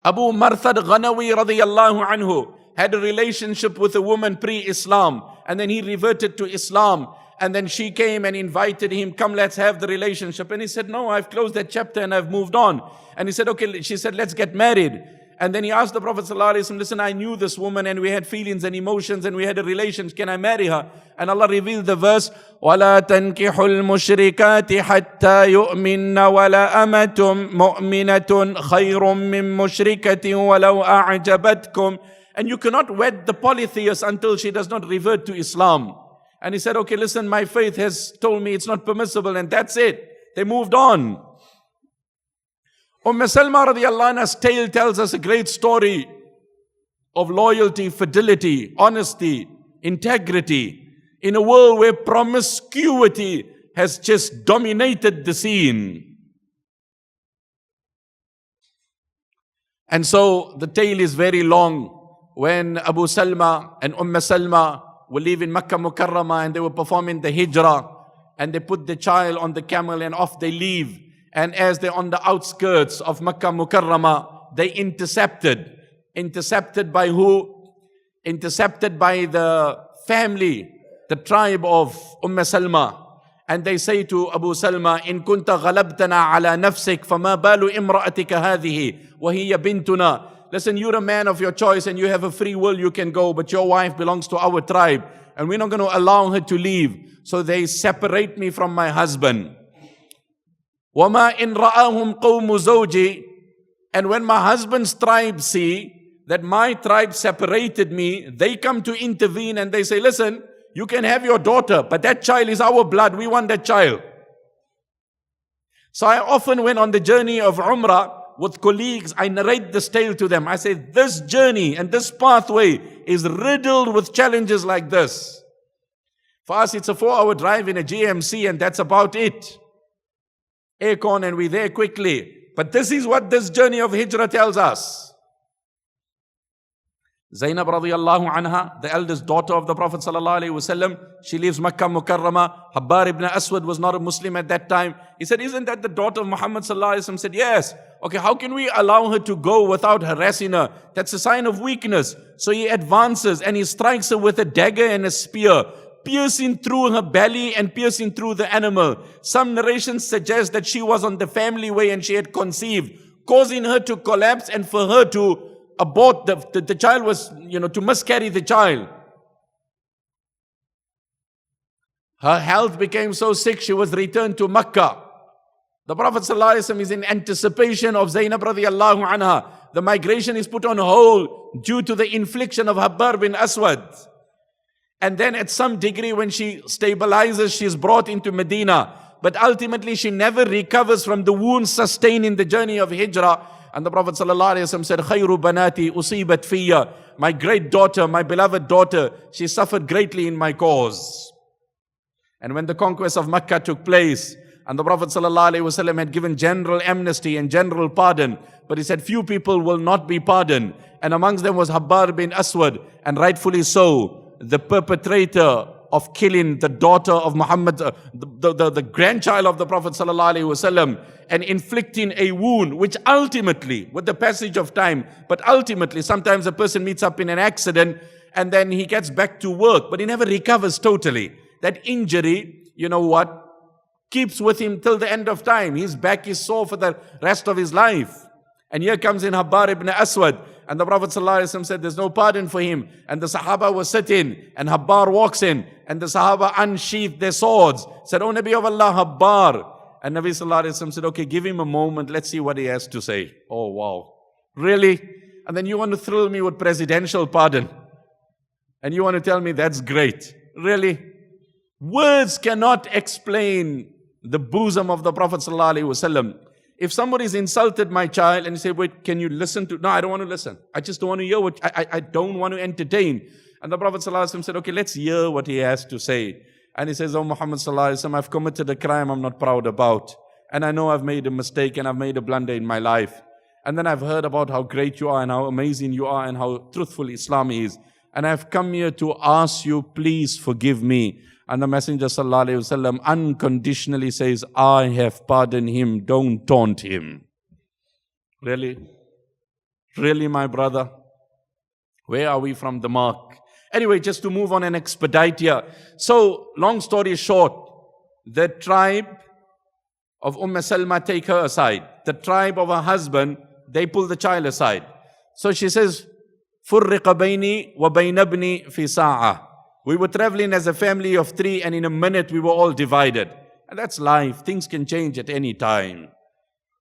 Abu Marthad Ghanawi radiyallahu anhu had a relationship with a woman pre-Islam, and then he reverted to Islam, and then she came and invited him, come, let's have the relationship. And he said, no, I've closed that chapter and I've moved on. And he said, okay, she said, let's get married. And then he asked the Prophet ﷺ, listen, I knew this woman and we had feelings and emotions and we had a relation. Can I marry her? And Allah revealed the verse, وَلَا تَنْكِحُوا الْمُشْرِكَاتِ حَتَّى يُؤْمِنَّ وَلَا أَمَةٌ مُؤْمِنَةٌ خَيْرٌ مِّن مُشْرِكَةٍ وَلَوْ أَعْجَبَتْكُمْ. And you cannot wed the polytheist until she does not revert to Islam. And he said, okay, listen, my faith has told me it's not permissible, and that's it. They moved on. Salma radiallahu anha's tale tells us a great story of loyalty, fidelity, honesty, integrity in a world where promiscuity has just dominated the scene. And so the tale is very long. When Abu Salma and Salma were leaving Makkah Mukarramah and they were performing the hijrah, and they put the child on the camel and off they leave. And as they're on the outskirts of Makkah Mukarramah, they intercepted. Intercepted by who? Intercepted by the family, the tribe of Salma. And they say to Abu Salma, إن كنت غلبتنا على نفسك فما بال امرأتك هذه وهي بنتنا. Listen, you're a man of your choice and you have a free will, you can go, but your wife belongs to our tribe and we're not going to allow her to leave. So they separate me from my husband. وَمَا إِنْ رَآهُمْ قَوْمُ زَوْجِي. And when my husband's tribe see that my tribe separated me, they come to intervene and they say, listen, you can have your daughter, but that child is our blood, we want that child. So I often went on the journey of Umrah with colleagues, I narrate this tale to them. I say, this journey and this pathway is riddled with challenges like this. For us, it's a 4-hour drive in a GMC and that's about it. Aircon and we're there quickly. But this is what this journey of Hijrah tells us. Zainab radiallahu anha, the eldest daughter of the Prophet sallallahu alaihi wasallam, she leaves Makkah Mukarramah. Habbar ibn Aswad was not a Muslim at that time. He said, isn't that the daughter of Muhammad sallallahu alaihi wasallam? Said, yes. Okay, how can we allow her to go without harassing her? That's a sign of weakness. So he advances and he strikes her with a dagger and a spear, piercing through her belly and piercing through the animal. Some narrations suggest that she was on the family way and she had conceived, causing her to collapse and for her to abort the child was, to miscarry the child. Her health became so sick, she was returned to Makkah. The Prophet ﷺ is in anticipation of Zainab radiallahu anha. The migration is put on hold due to the infliction of Habbar bin Aswad. And then at some degree when she stabilizes, she is brought into Medina. But ultimately she never recovers from the wounds sustained in the journey of Hijrah. And the Prophet ﷺ said, Khayru banati usibat fiyya. My great daughter, my beloved daughter, she suffered greatly in my cause. And when the conquest of Makkah took place, and the Prophet ﷺ had given general amnesty and general pardon, but he said few people will not be pardoned. And amongst them was Habbar bin Aswad, and rightfully so, the perpetrator of killing the daughter of Muhammad, the grandchild of the Prophet ﷺ, and inflicting a wound, which ultimately, with the passage of time, but ultimately, sometimes a person meets up in an accident, and then he gets back to work, but he never recovers totally. That injury, keeps with him till the end of time. His back is sore for the rest of his life. And here comes in Habbar ibn Aswad. And the Prophet ﷺ said, there's no pardon for him. And the Sahaba was sitting, and Habbar walks in, and the Sahaba unsheathed their swords. Said, oh Nabi of Allah, Habbar. And Nabi ﷺ said, okay, give him a moment, let's see what he has to say. Oh wow, really? And then you want to thrill me with presidential pardon? And you want to tell me that's great? Really? Words cannot explain the bosom of the Prophet ﷺ. If somebody's insulted my child and you say, wait, can you listen to? No, I don't want to listen. I just don't want to hear what, I don't want to entertain. And the Prophet ﷺ said, okay, let's hear what he has to say. And he says, "Oh Muhammad sallallahu alaihi wasallam, I've committed a crime I'm not proud about. And I know I've made a mistake and I've made a blunder in my life. And then I've heard about how great you are and how amazing you are and how truthful Islam is. And I've come here to ask you, please forgive me." And the Messenger sallallahu alaihi wasallam unconditionally says, "I have pardoned him, don't taunt him." Really? Really, my brother? Where are we from the mark? Anyway, just to move on and expedite here. So, long story short, the tribe of Salma take her aside. The tribe of her husband, they pull the child aside. So she says, "فُرِّقَ بَيْنِي وَبَيْنَ ابْنِي فِي سَاعَةٍ." We were traveling as a family of 3 and in a minute we were all divided. And that's life. Things can change at any time.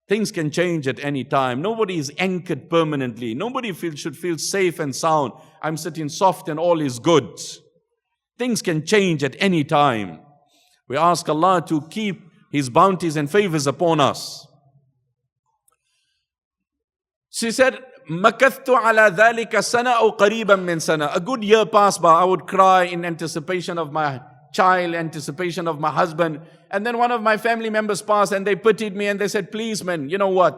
Things can change at any time. Nobody is anchored permanently. Nobody should feel safe and sound. I'm sitting soft and all is good. Things can change at any time. We ask Allah to keep His bounties and favors upon us. She said, "مَكَثْتُ عَلَى ذَلِكَ سَنَةً أَوْ قَرِيبًا مِّن سَنَةٍ." A good year passed by. I would cry in anticipation of my child, anticipation of my husband. And then one of my family members passed and they pitied me and they said, "Please man, you know what?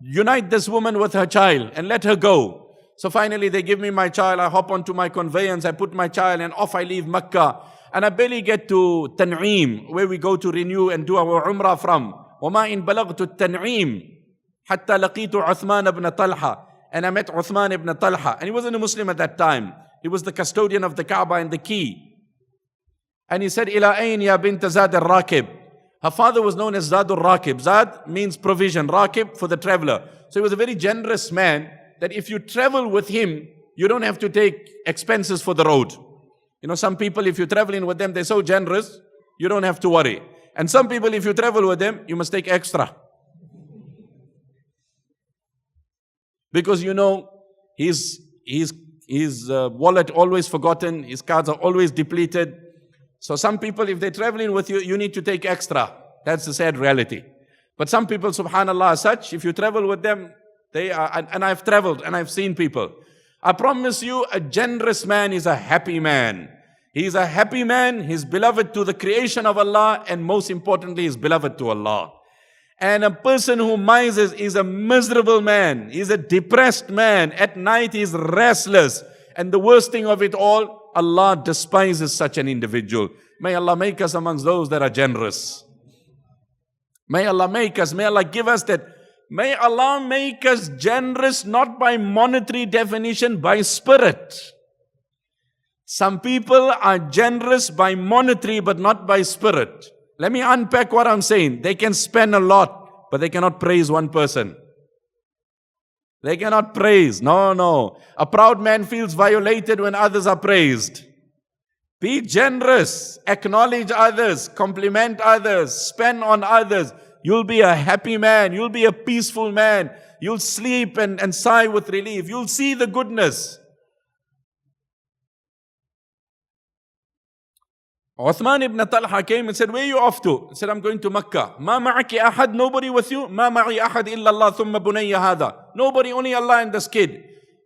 Unite this woman with her child and let her go." So finally they give me my child. I hop onto my conveyance. I put my child and off I leave Mecca. And I barely get to Tan'im, where we go to renew and do our Umrah from. وَمَا إِن بَلَغْتُ التَّنْعِيمِ حَتَّى لَقِيتُ عُثْمَانَ بْنَ طَلْحَةَ. And I met Uthman ibn Talha. And he wasn't a Muslim at that time. He was the custodian of the Kaaba and the key. And he said, "Ila ayn ya bint Zad al-Rakib." Her father was known as Zad al-Rakib. Zad means provision, Rakib for the traveler. So he was a very generous man that if you travel with him, you don't have to take expenses for the road. You know, some people, if you're traveling with them, they're so generous, you don't have to worry. And some people, if you travel with them, you must take extra. Because you know, his wallet always forgotten, his cards are always depleted. So some people, if they're traveling with you, you need to take extra. That's the sad reality. But some people, subhanallah, as such, if you travel with them, they are, and I've traveled and I've seen people. I promise you, a generous man is a happy man. He is a happy man, he's beloved to the creation of Allah, and most importantly, he's beloved to Allah. And a person who mises is a miserable man. He's a depressed man. At night he's restless. And the worst thing of it all, Allah despises such an individual. May Allah make us amongst those that are generous. May Allah make us, may Allah give us that. May Allah make us generous not by monetary definition, by spirit. Some people are generous by monetary but not by spirit. Let me unpack what I'm saying. They can spend a lot, but they cannot praise one person. They cannot praise. No. A proud man feels violated when others are praised. Be generous. Acknowledge others. Compliment others. Spend on others. You'll be a happy man. You'll be a peaceful man. You'll sleep and sigh with relief. You'll see the goodness. Uthman ibn Talha came and said, "Where are you off to?" He said, "I'm going to Mecca." "Ma ma'aki ahad?" Nobody with you? "Ma ma'i ahad illa Allah thumma bunayya hadha." Nobody, only Allah and this kid.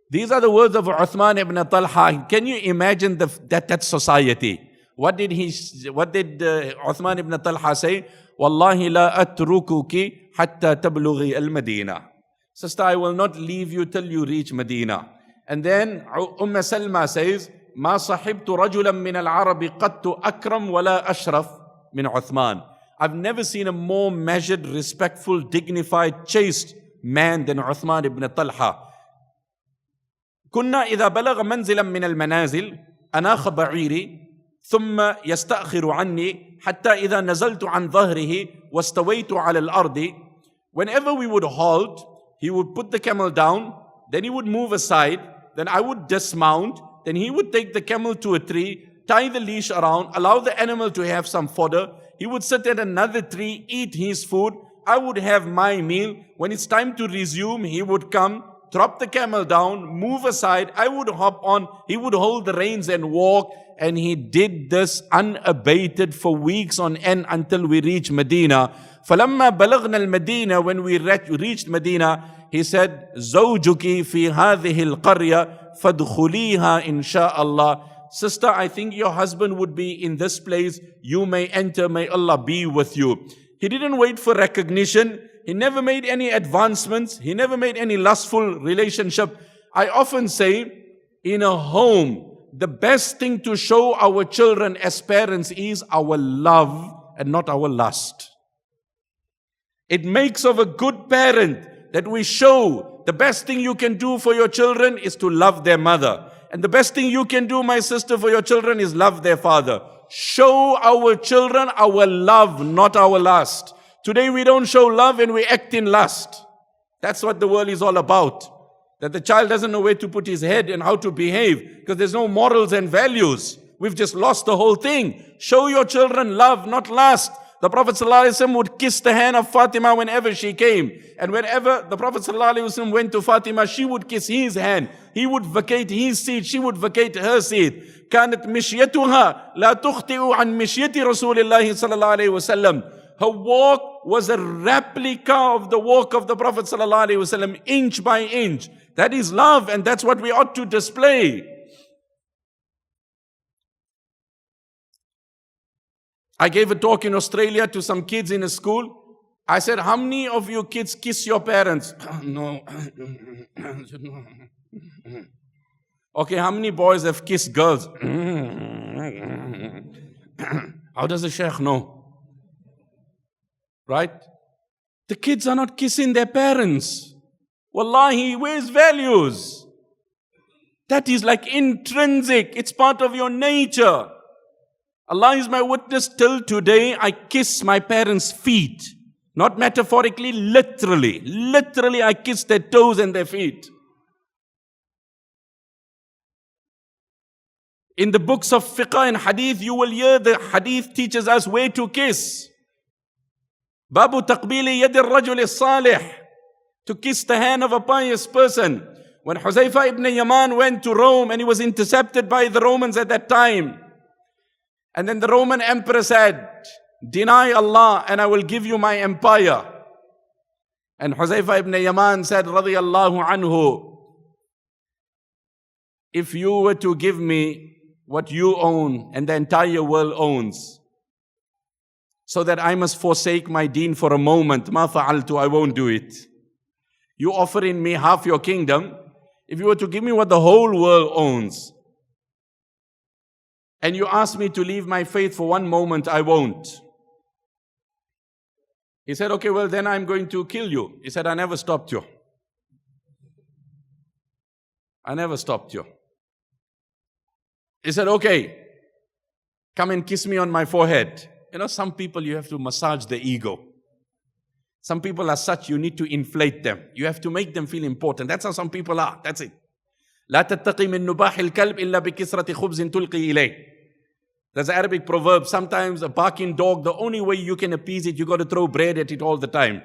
These are the words of Uthman ibn Talha. Can you imagine that society? What did Uthman ibn Talha say? "Wallahi la atrukuki hatta tablughi al-Madina." Sister, I will not leave you till you reach Medina. And then Salma says, "Ma sahibtu rajulan min al-Arabi qattu akram wala ashraf min Uthman." I've never seen a more measured, respectful, dignified, chaste man than Uthman ibn Talha. "Kunna idha balagha manzilan min al-manazil anakha ba'iri thumma yasta'khiru anni hatta idha nazaltu an dhahrihi wastawaytu ala al-ardi." Whenever we would halt, he would put the camel down, then he would move aside, then I would dismount, then he would take the camel to a tree, tie the leash around, allow the animal to have some fodder. He would sit at another tree, eat his food. I would have my meal. When it's time to resume, he would come, drop the camel down, move aside. I would hop on. He would hold the reins and walk. And he did this unabated for weeks on end until we reached Medina. فَلَمَّا بَلَغْنَا الْمَدِينَةِ, when we reached Medina, he said, "زَوْجُكِ فِي هَذِهِ الْقَرْيَةِ فَادْخُلِيهَا إِنْ شَاءَ اللَّهِ." sister, I think your husband would be in this place. You may enter, may Allah be with you. He didn't wait for recognition. He never made any advancements. He never made any lustful relationship. I often say, in a home, the best thing to show our children as parents is our love and not our lust. It makes of a good parent that we show the best thing you can do for your children is to love their mother. And the best thing you can do, my sister, for your children is love their father. Show our children our love, not our lust. Today we don't show love and we act in lust. That's what the world is all about. That the child doesn't know where to put his head and how to behave because there's no morals and values. We've just lost the whole thing. Show your children love, not lust. The Prophet ﷺ would kiss the hand of Fatima whenever she came. And whenever the Prophet ﷺ went to Fatima, she would kiss his hand. He would vacate his seat. She would vacate her seat. كانت مشيتها لا تخطئ عن مشية رسول الله صلى الله عليه وسلم. Her walk was a replica of the walk of the Prophet ﷺ, inch by inch. That is love, and that's what we ought to display. I gave a talk in Australia to some kids in a school. I said, how many of you kids kiss your parents? No. Okay, how many boys have kissed girls? How does the Shaykh know? Right? The kids are not kissing their parents. Wallahi, where's values? That is like intrinsic. It's part of your nature. Allah is my witness, till today I kiss my parents' feet. Not metaphorically, literally. Literally I kiss their toes and their feet. In the books of fiqh and hadith, you will hear the hadith teaches us where to kiss. Babu taqbili yad al-rajul salih. To kiss the hand of a pious person. When Huzaifa ibn Yaman went to Rome and he was intercepted by the Romans at that time. And then the Roman emperor said, deny Allah and I will give you my empire. And Huzaifa ibn Yaman said, radiyallahu anhu, if you were to give me what you own and the entire world owns, so that I must forsake my deen for a moment, ma fa'altu, I won't do it. You offering me half your kingdom, if you were to give me what the whole world owns, and you ask me to leave my faith for one moment, I won't. He said, okay, well then I'm going to kill you. He said, I never stopped you. I never stopped you. He said, okay, come and kiss me on my forehead. You know, some people you have to massage the ego. Some people are such, you need to inflate them. You have to make them feel important. That's how some people are. That's it. لا تتقي من نباح الكلب إلا بكسرة خبز تلقي إليه. There's an Arabic proverb. Sometimes a barking dog, the only way you can appease it, you got to throw bread at it all the time.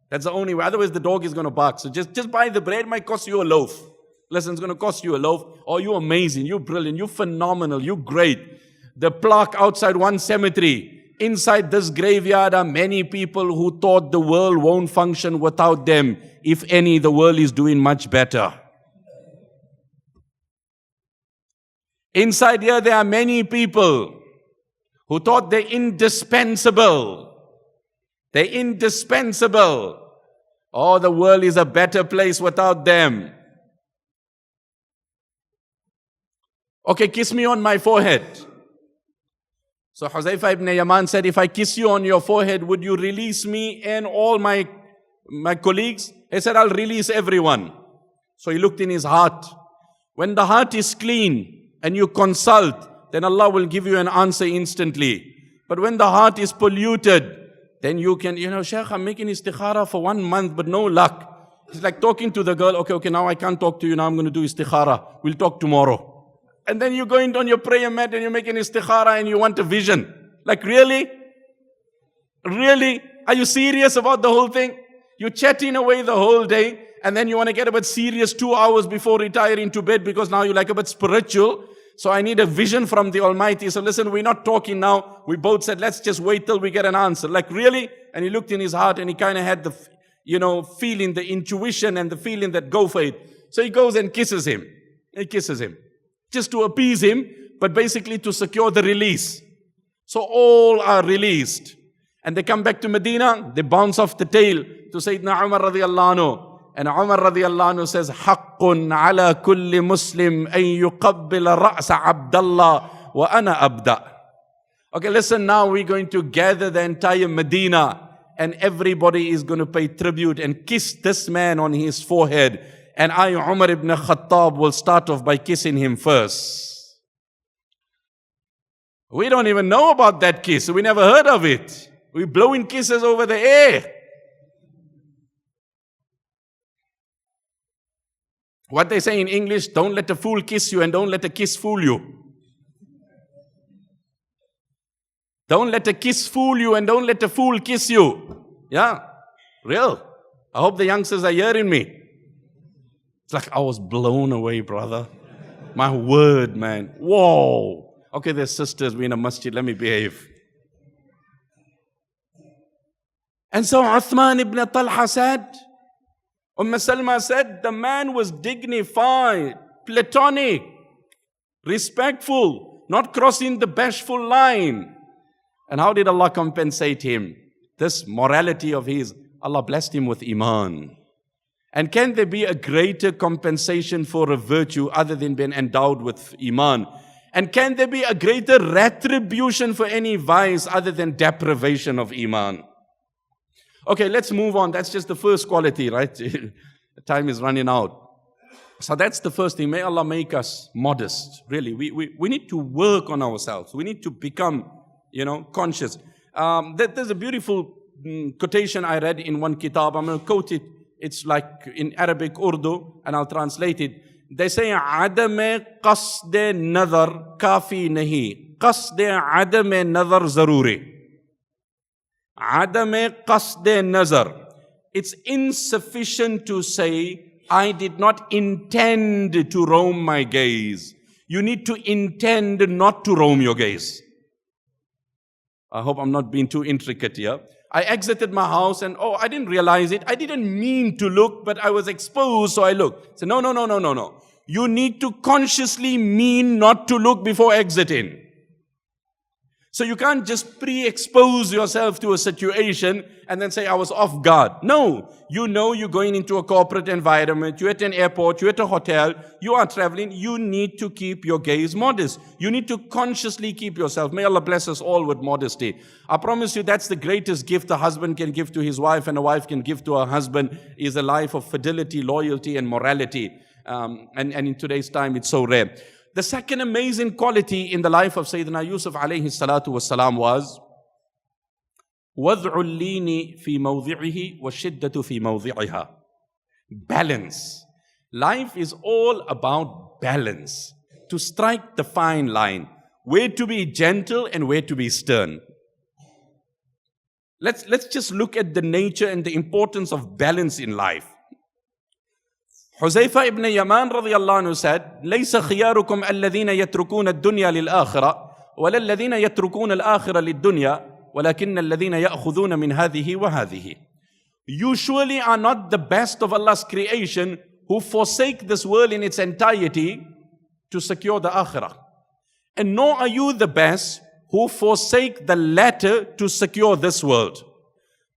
That's the only way. Otherwise the dog is going to bark. So just buy the bread, might cost you a loaf. Listen, it's going to cost you a loaf. Oh, you're amazing, you're brilliant, you're phenomenal, you're great. The plaque outside one cemetery. Inside this graveyard are many people who thought the world won't function without them. If any, the world is doing much better. Inside here, there are many people who thought they're indispensable. They're indispensable. Oh, the world is a better place without them. Okay, kiss me on my forehead. So Huzaifa ibn Yaman said, if I kiss you on your forehead, would you release me and all my colleagues? He said, I'll release everyone. So he looked in his heart. When the heart is clean, and you consult, then Allah will give you an answer instantly. But when the heart is polluted, then you can, Shaykh, I'm making istikhara for 1 month, but no luck. It's like talking to the girl, okay, now I can't talk to you, now I'm going to do istikhara. We'll talk tomorrow. And then you're going on your prayer mat and you're making istikhara and you want a vision. Like really? Really? Are you serious about the whole thing? You're chatting away the whole day. And then you want to get a bit serious 2 hours before retiring to bed because now you're like a bit spiritual. So I need a vision from the Almighty. So listen, we're not talking now. We both said, let's just wait till we get an answer. Like really? And he looked in his heart and he kind of had the, feeling, the intuition and the feeling that go for it. So he goes and kisses him. He kisses him. Just to appease him. but basically to secure the release. So all are released. And they come back to Medina, they bounce off the tail to Sayyidina Umar radiallahu anhu. And Umar radiallahu anhu says, حَقٌّ عَلَى كُلِّ مُسْلِمٍ أَن يُقَبِّلَ رَأْسَ عَبْدَ اللَّهِ وَأَنَا أَبْدَأ. Okay, listen, now we're going to gather the entire Medina and everybody is going to pay tribute and kiss this man on his forehead. And I, Umar ibn Khattab, will start off by kissing him first. We don't even know about that kiss. We never heard of it. We're blowing kisses over the air. What they say in English, don't let a fool kiss you and don't let a kiss fool you. Don't let a kiss fool you and don't let a fool kiss you. Yeah, real. I hope the youngsters are hearing me. It's like I was blown away, brother. My word, man. Whoa. Okay, there's sisters, we're in a masjid, let me behave. And so Uthman ibn Talha said, Salma said, the man was dignified, platonic, respectful, not crossing the bashful line. And how did Allah compensate him? This morality of his, Allah blessed him with iman. And can there be a greater compensation for a virtue other than being endowed with iman? And can there be a greater retribution for any vice other than deprivation of iman? Okay, let's move on. That's just the first quality, right? Time is running out. So that's the first thing. May Allah make us modest. Really, we need to work on ourselves. We need to become, conscious. There's a beautiful quotation I read in one kitab. I'm going to quote it. It's like in Arabic, Urdu, and I'll translate it. They say, عدم قصد نظر كافي नहीं, قصد عدم نظر ضروري. عدم قصد نظر. It's insufficient to say, I did not intend to roam my gaze. You need to intend not to roam your gaze. I hope I'm not being too intricate here. I exited my house and, I didn't realize it. I didn't mean to look, but I was exposed, so I looked. So no. You need to consciously mean not to look before exiting. So you can't just pre-expose yourself to a situation and then say, I was off guard. No, you're going into a corporate environment, you're at an airport, you're at a hotel, you are traveling, you need to keep your gaze modest. You need to consciously keep yourself. May Allah bless us all with modesty. I promise you that's the greatest gift a husband can give to his wife and a wife can give to her husband is a life of fidelity, loyalty and morality. And in today's time it's so rare. The second amazing quality in the life of Sayyidina Yusuf Alayhissalaam was وَضْعُ اللِّينِ فِي مَوْضِعِهِ وَالشِّدَّةُ فِي مَوْضِعِهَا. Balance. Life is all about balance. To strike the fine line. Where to be gentle and where to be stern. Let's just look at the nature and the importance of balance in life. Huzaifa ibn Yaman radiyallahu anhu said, لَيْسَ خِيَارُكُمْ الَّذِينَ يَتْرُكُونَ الدُّنْيَا لِلْآخِرَةِ وَلَا الَّذِينَ يَتْرُكُونَ الْآخِرَةَ لِلدُّنْيَا وَلَكِنَّ الَّذِينَ يَأْخُذُونَ مِنْ هَذِهِ وَهَذِهِ. You surely are not the best of Allah's creation who forsake this world in its entirety to secure the akhirah. And nor are you the best who forsake the latter to secure this world.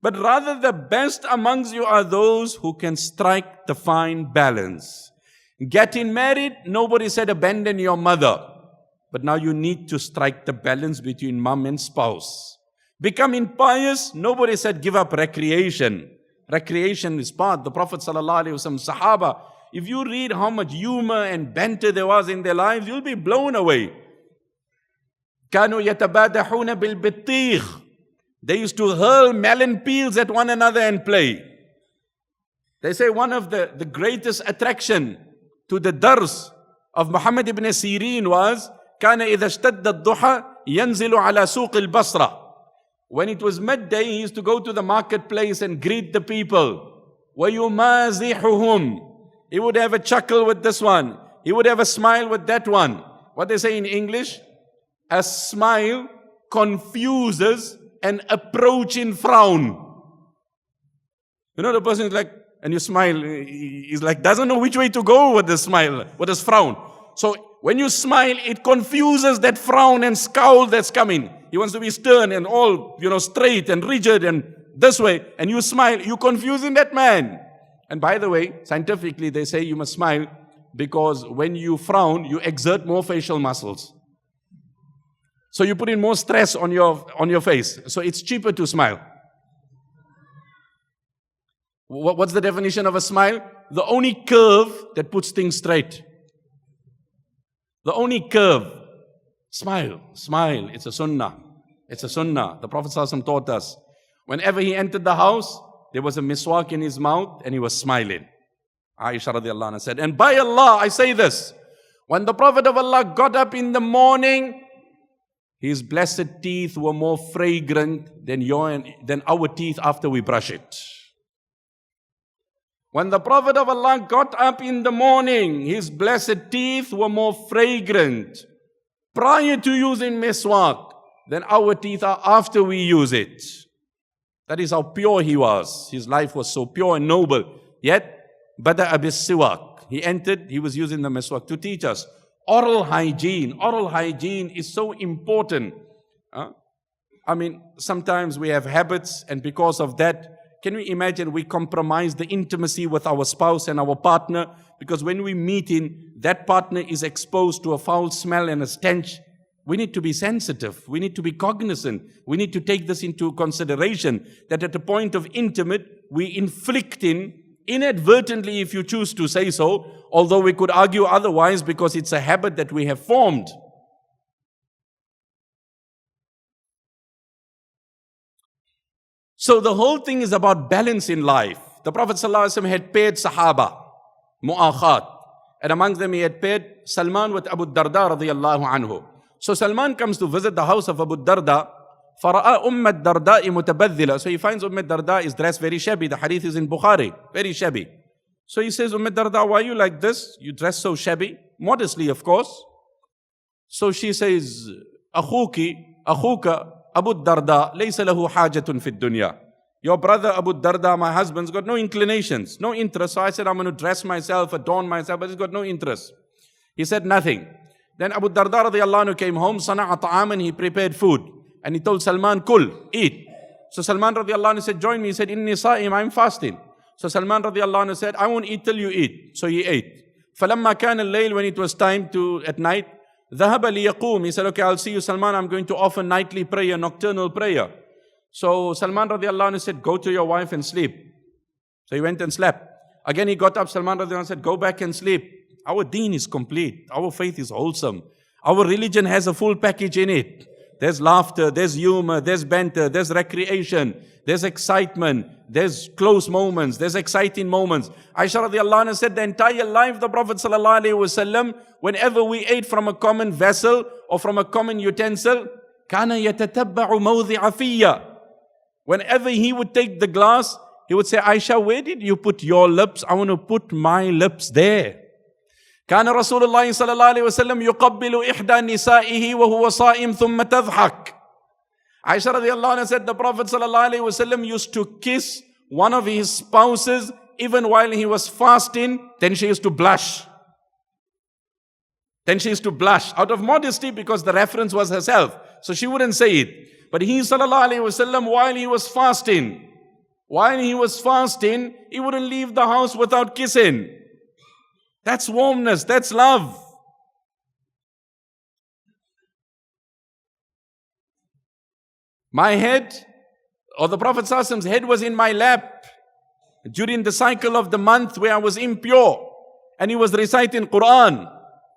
But rather the best amongst you are those who can strike the fine balance. Getting married, nobody said abandon your mother. But now you need to strike the balance between mom and spouse. Becoming pious, nobody said give up recreation. Recreation is part. The Prophet ﷺ, Sahaba, if you read how much humor and banter there was in their lives, you'll be blown away. كانوا يتبادحون بالبطيخ. They used to hurl melon peels at one another and play. They say one of the greatest attraction to the dars of Muhammad ibn Sirin was كان إذا اشتد الضحى ينزل على سوق البصرة. When it was midday, he used to go to the marketplace and greet the people. وَيُمَازِحُهُمْ. He would have a chuckle with this one. He would have a smile with that one. What they say in English? A smile confuses an approaching frown. The person is like, and you smile, he's like, doesn't know which way to go with the smile, with his frown. So when you smile, it confuses that frown and scowl that's coming. He wants to be stern and all, straight and rigid and this way. And you smile, you're confusing that man. And by the way, scientifically, they say you must smile because when you frown, you exert more facial muscles. So you put in more stress on your face. So it's cheaper to smile. What's the definition of a smile? The only curve that puts things straight. The only curve. Smile. It's a sunnah. It's a sunnah. The Prophet ﷺ taught us. Whenever he entered the house, there was a miswak in his mouth and he was smiling. Aisha radiallahu anha said, and by Allah, I say this, when the Prophet of Allah got up in the morning, his blessed teeth were more fragrant than our teeth after we brush it. When the Prophet of Allah got up in the morning, his blessed teeth were more fragrant prior to using miswak than our teeth are after we use it. That is how pure he was. His life was so pure and noble. Yet, bada'a bis-siwak. He entered, he was using the miswak to teach us. Oral hygiene. Oral hygiene is so important. Sometimes we have habits, and because of that, can we imagine we compromise the intimacy with our spouse and our partner? Because when we meet in, that partner is exposed to a foul smell and a stench. We need to be sensitive. We need to be cognizant. We need to take this into consideration, that at the point of intimate, we inflict inadvertently, if you choose to say so, although we could argue otherwise because it's a habit that we have formed. So the whole thing is about balance in life. The Prophet ﷺ had paired Sahaba, mu'akhat. And amongst them he had paired Salman with Abu Darda radiyallahu anhu. So Salman comes to visit the house of Abu Darda. فَرَأَى أُمَّ الدَّرْدَاءِ مُتَبَذِّلًا. So he finds Darda is dressed very shabby. The hadith is in Bukhari. Very shabby. So he says, Darda, why are you like this? You dress so shabby. Modestly, of course. So she says, أخوك Abu Darda, laysa lahu hajatun fid dunya. Your brother Abu Darda, my husband's got no inclinations, no interest. So I said, I'm going to dress myself, adorn myself, but he's got no interest. He said nothing. Then Abu Darda radiallahu anhu came home, sana'a ta'aman, he prepared food. And he told Salman, kul, eat. So Salman radiallahu anhu said, join me. He said, inni sa'im, I'm fasting. So Salman radiallahu anhu said, I won't eat till you eat. So he ate. فَلَمَّا كَانَ اللَّيْلِ, when it was time to, at night, ذهب ليقوم. He said, okay, I'll see you, Salman. I'm going to offer nightly prayer, nocturnal prayer. So Salman radiallahu anhu said, go to your wife and sleep. So he went and slept. Again he got up, Salman radiallahu anhu said, go back and sleep. Our deen is complete. Our faith is wholesome. Our religion has a full package in it. There's laughter, there's humor, there's banter, there's recreation, there's excitement, there's close moments, there's exciting moments. Aisha radiallahu anha said the entire life the Prophet sallallahu alaihi wasallam, whenever we ate from a common vessel or from a common utensil, kana yatatabba'u mawdhi'a fiyya. Whenever he would take the glass, he would say, Aisha, where did you put your lips? I want to put my lips there. كان رسول الله صلى الله عليه وسلم يقبل إحدى نسائه وهو صائم ثم تضحك. Aisha radiallahu anha said the Prophet صلى الله عليه وسلم used to kiss one of his spouses even while he was fasting. Then she used to blush. Then she used to blush out of modesty because the reference was herself. So she wouldn't say it. But he sallallahu alaihi wasallam, while he was fasting, he wouldn't leave the house without kissing. That's warmness, that's love. My head, or the Prophet sallallahu alaihi wasallam's head, was in my lap during the cycle of the month where I was impure, and he was reciting Quran.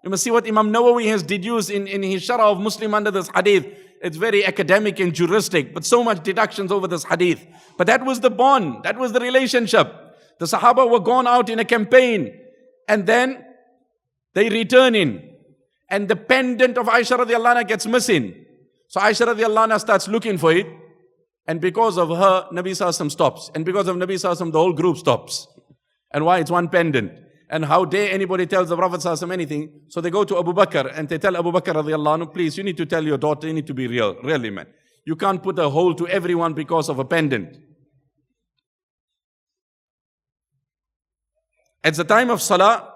You must see what Imam Nawawi has deduced in his Sharh of Muslim under this hadith. It's very academic and juristic, but so much deductions over this hadith. But that was the bond, that was the relationship. The Sahaba were gone out in a campaign, and then they return in, and the pendant of Aisha radiallahu anha gets missing. So Aisha radiallahu anha starts looking for it, and because of her, Nabi sallallahu alaihi wasallam stops. And because of Nabi sallallahu alaihi wasallam, the whole group stops. And why? It's one pendant. And how dare anybody tells the Prophet sallallahu alaihi wasallam anything? So they go to Abu Bakr and they tell Abu Bakr radiallahu anhu, please, you need to tell your daughter, you need to be real, really man. You can't put a hole to everyone because of a pendant. At the time of Salah,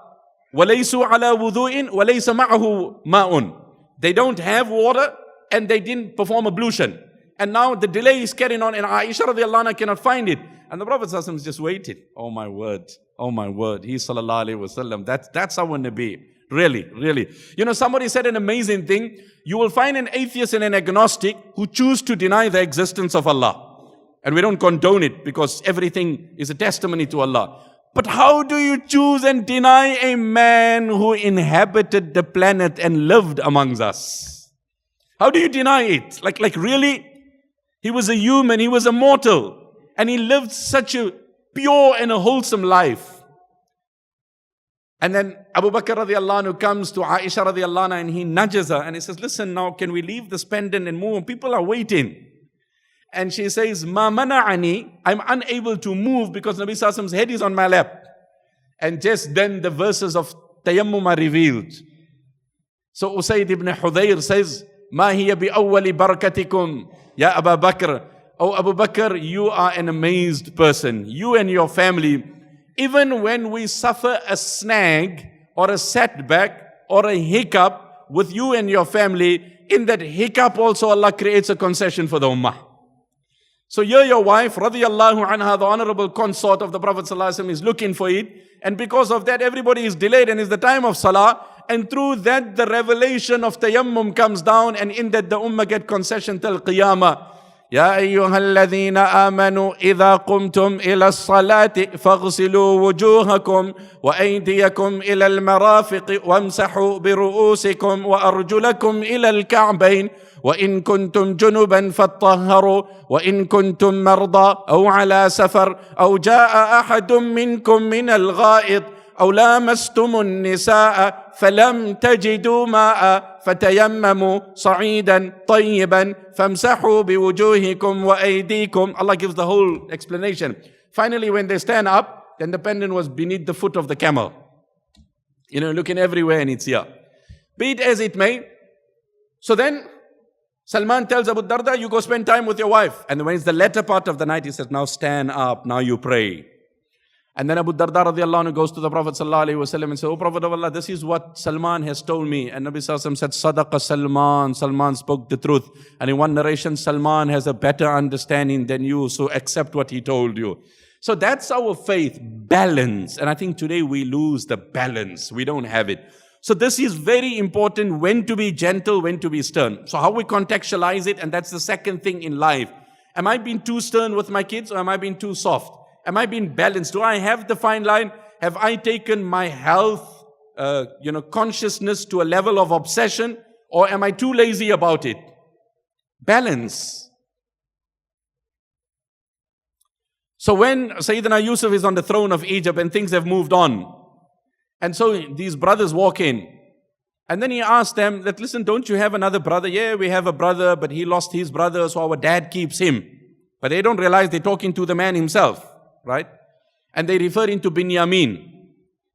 وَلَيْسُوا عَلَى وُضُوءٍ وَلَيْسَ مَعَهُ مَاءٌ. They don't have water and they didn't perform ablution. And now the delay is carrying on and Aisha radiallahu anha cannot find it. And the Prophet sallallahu alaihi wasallam just waited. Oh my word. Oh my word. He sallallahu alaihi wasallam. That's our Nabi. Really, really. You know, somebody said an amazing thing. You will find an atheist and an agnostic who choose to deny the existence of Allah. And we don't condone it because everything is a testimony to Allah. But how do you choose and deny a man who inhabited the planet and lived amongst us? How do you deny it? Like really? He was a human, he was a mortal. And he lived such a pure and a wholesome life. And then Abu Bakr radiallahu anhu comes to Aisha radiallahu anha and he nudges her and he says, listen now, can we leave this pendant and move? People are waiting. And she says, Ma mana'ani, I'm unable to move because Nabi Sallallahu Alaihi Wasallam's head is on my lap. And just then the verses of Tayammum are revealed. So Usayd ibn Hudayr says, Ma hiya bi awwali barakatikum, ya Abu Bakr. Oh Abu Bakr, you are an amazed person. You and your family. Even when we suffer a snag or a setback or a hiccup with you and your family, in that hiccup also Allah creates a concession for the ummah. So here your wife, radiyallahu anha, the honorable consort of the Prophet ﷺ, is looking for it. And because of that, everybody is delayed and it's the time of salah. And through that, the revelation of tayammum comes down. And in that, the ummah get concession till qiyamah. يا أيها الذين آمنوا إذا قمتم إلى الصلاة فاغسلوا وجوهكم وأيديكم إلى المرافق وامسحوا برؤوسكم وأرجلكم إلى الكعبين وإن كنتم جنبا فاطهروا وإن كنتم مرضى أو على سفر أو جاء أحد منكم من الغائط أو لامستم النساء فلم تجدوا ماء فتيمموا صعيدا طيبا فامسحوا بوجوهكم وأيديكم. Allah gives the whole explanation. Finally, when they stand up, then the pendant was beneath the foot of the camel. You know, looking everywhere and it's here. Be it as it may. So then, Salman tells Abu Darda, you go spend time with your wife. And when it's the latter part of the night, he says, now stand up, now you pray. And then Abu Darda radiallahu anhu goes to the Prophet sallallahu alaihi wasallam and says, oh Prophet of Allah, this is what Salman has told me. And Nabi sallallahu alaihi wasallam said, Sadaqa Salman. Salman spoke the truth. And in one narration, Salman has a better understanding than you, so accept what he told you. So that's our faith, balance. And I think today we lose the balance. We don't have it. So this is very important, when to be gentle, when to be stern. So how we contextualize it, and that's the second thing in life. Am I being too stern with my kids or am I being too soft? Am I being balanced? Do I have the fine line? Have I taken my health, consciousness to a level of obsession, or am I too lazy about it? Balance. So when Sayyidina Yusuf is on the throne of Egypt and things have moved on, and so these brothers walk in, and then he asks them that, listen, don't you have another brother? Yeah, we have a brother, but he lost his brother, so our dad keeps him. But they don't realize they're talking to the man himself. Right? And they refer to Binyamin.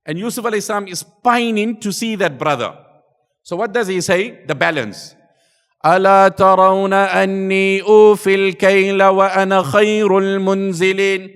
And Yusuf Alayhissalaam is pining to see that brother. So what does he say? The balance. أَلَا تَرَوْنَ أَنِّي أُوفِي الْكَيْلَ وَأَنَا خَيْرُ الْمُنْزِلِينَ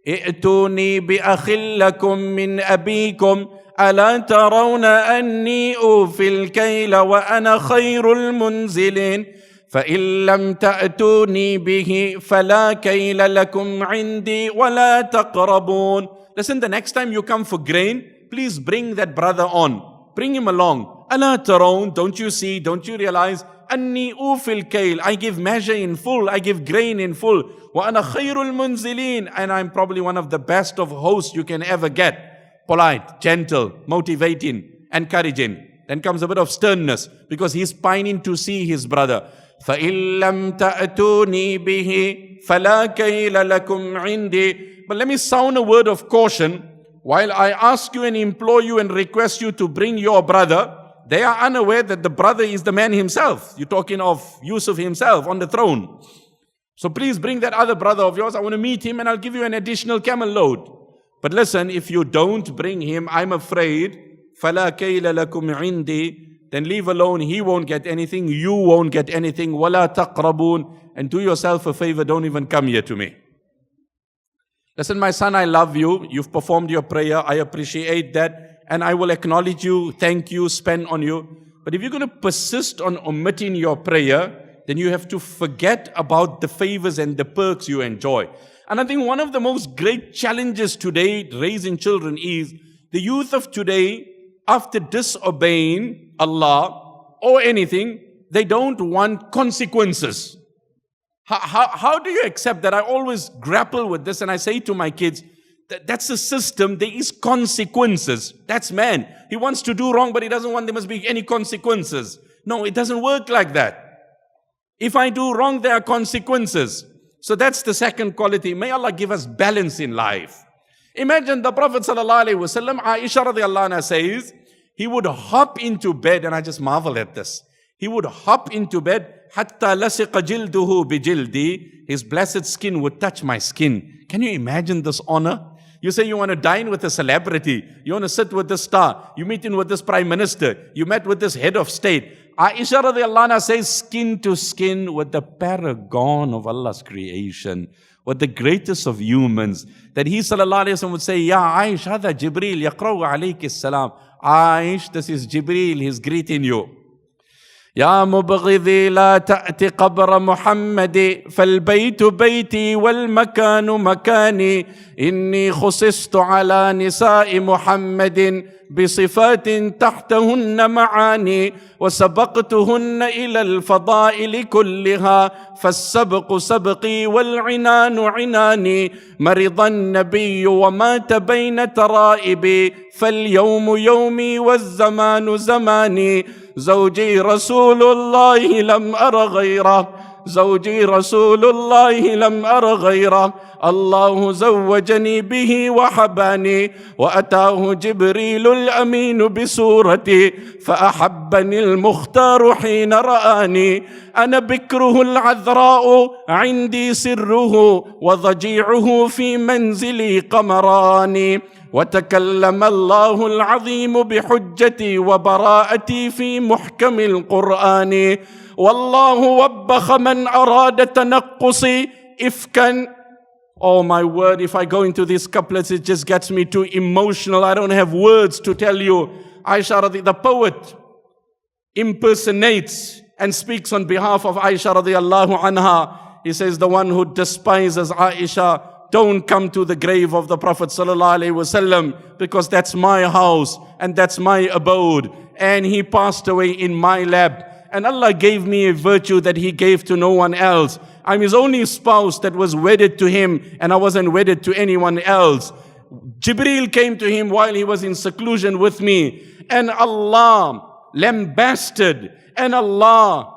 ائْتُونِي بِأَخٍ لَكُمْ مِنْ أَبِيكُمْ أَلَا تَرَوْنَ أَنِّي أُوفِي الْكَيْلَ وَأَنَا خَيْرُ الْمُنْزِلِينَ فَإِن لَّمْ تَأْتُونِي بِهِ فَلَا كَيْلَ لَكُمْ عِندِي وَلَا تَقْرَبُونَ. Listen, the next time you come for grain, please bring that brother on. Bring him along. أَلَا تَرَوْنَ, don't you see, don't you realize? أَنِّي أُوفِي الْكَيْلَ, I give measure in full, I give grain in full. وَأَنَا خَيْرُ الْمُنْزِلِينَ, and I'm probably one of the best of hosts you can ever get. Polite, gentle, motivating, encouraging. Then comes a bit of sternness because he's pining to see his brother. فَإِن لَّمْ تَأْتُونِي بِهِ فَلَا كَيْلَ لَكُمْ عِندِي. But let me sound a word of caution. While I ask you and implore you and request you to bring your brother, they are unaware that the brother is the man himself. You're talking of Yusuf himself on the throne. So please bring that other brother of yours. I want to meet him and I'll give you an additional camel load. But listen, if you don't bring him, I'm afraid, فَلَا كَيْلَ لَكُمْ عِندِي, then leave alone, he won't get anything, you won't get anything. وَلَا تَقْرَبُونَ, and do yourself a favor, don't even come here to me. Listen, my son, I love you. You've performed your prayer. I appreciate that. and I will acknowledge you, thank you, spend on you. But if you're going to persist on omitting your prayer, then you have to forget about the favors and the perks you enjoy. And I think one of the most great challenges today raising children is the youth of today, after disobeying Allah or anything, they don't want consequences. How do you accept that? I always grapple with this, and I say to my kids, that's a system, there is consequences. That's man. He wants to do wrong, but he doesn't want there must be any consequences. No, it doesn't work like that. If I do wrong, there are consequences. So that's the second quality. May Allah give us balance in life. Imagine the Prophet ﷺ, Aisha radiallahu anha says, he would hop into bed, and I just marvel at this. He would hop into bed, حَتَّى لَسِقَ جِلْدُهُ بِجِلْدِي. His blessed skin would touch my skin. Can you imagine this honor? You say you want to dine with a celebrity. You want to sit with this star. You meet in with this prime minister. You met with this head of state. Aisha radiallahu anha says, skin to skin with the paragon of Allah's creation, with the greatest of humans. That he sallallahu alayhi wa sallam would say, Ya Aish, hada Jibreel, yaqraw alayki salam. Aish, this is Jibreel, he's greeting you. يا مبغضي لا تأتي قبر محمد فالبيت بيتي والمكان مكاني إني خصصت على نساء محمد بصفات تحتهن معاني وسبقتهن إلى الفضائل كلها فالسبق سبقي والعنان عناني مرض النبي ومات بين ترائبي فاليوم يومي والزمان زماني زوجي رسول الله لم أر غيره زوجي رسول الله لم أر غيره الله زوجني به وحباني وأتاه جبريل الأمين بصورتي فأحبني المختار حين رآني أنا بكره العذراء عندي سره وضجيعه في منزلي قمراني وتكلم الله العظيم بحجتي وبراءتي في محكم القرآن والله وبخ من أراد تنقصي إفكا. Oh my word, if I go into these couplets, it just gets me too emotional. I don't have words to tell you. Aisha, the poet, impersonates and speaks on behalf of Aisha radiallahu anha. He says, the one who despises Aisha, don't come to the grave of the Prophet sallallahu alaihi wasallam, because that's my house and that's my abode. And he passed away in my lap. And Allah gave me a virtue that He gave to no one else. I'm His only spouse that was wedded to Him, and I wasn't wedded to anyone else. Jibreel came to him while he was in seclusion with me. And Allah lambasted and Allah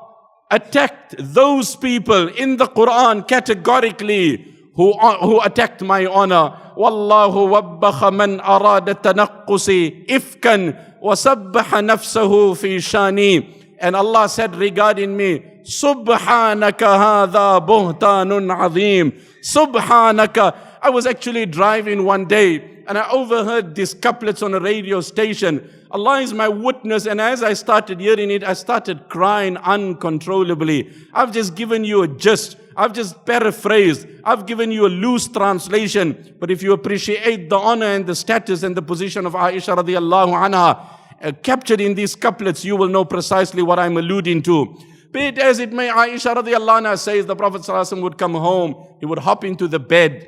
attacked those people in the Quran categorically who attacked my honor. Wallahu wabbakha man arada tanaqqusi ifkan wa sabbaha nafsahu fi shani. And Allah said regarding me, Subhanaka hadha buhtanun azim. Subhanaka. I was actually driving one day and I overheard these couplets on a radio station. Allah is my witness, and as I started hearing it, I started crying uncontrollably. I've just given you a gist. I've just paraphrased. I've given you a loose translation. But if you appreciate the honor and the status and the position of Aisha radiallahu anha, captured in these couplets, you will know precisely what I'm alluding to. Be it as it may, Aisha radiallahu anha says the Prophet ﷺ would come home, he would hop into the bed,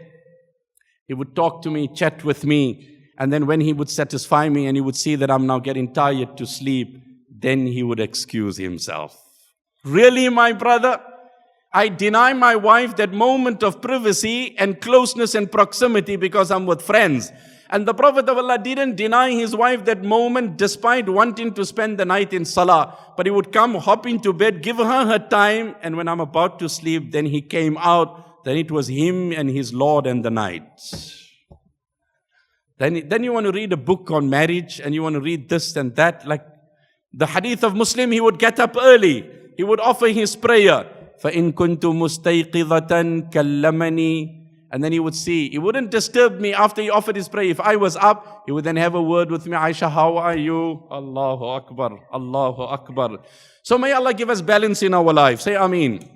he would talk to me, chat with me, and then when he would satisfy me and he would see that I'm now getting tired to sleep, then he would excuse himself. Really, my brother? I deny my wife that moment of privacy and closeness and proximity because I'm with friends. And the Prophet of Allah didn't deny his wife that moment despite wanting to spend the night in salah. But he would come, hop into bed, give her her time, and when I'm about to sleep, then he came out. Then it was him and his Lord and the night. Then you want to read a book on marriage and you want to read this and that. Like the hadith of Muslim, he would get up early. He would offer his prayer. فَإِن كُنْتُ مُسْتَيْقِظَةً كَلَّمَنِي. And then he would see, he wouldn't disturb me after he offered his prayer. If I was up, he would then have a word with me. Aisha, how are you? Allahu Akbar, Allahu Akbar. So may Allah give us balance in our life. Say Ameen.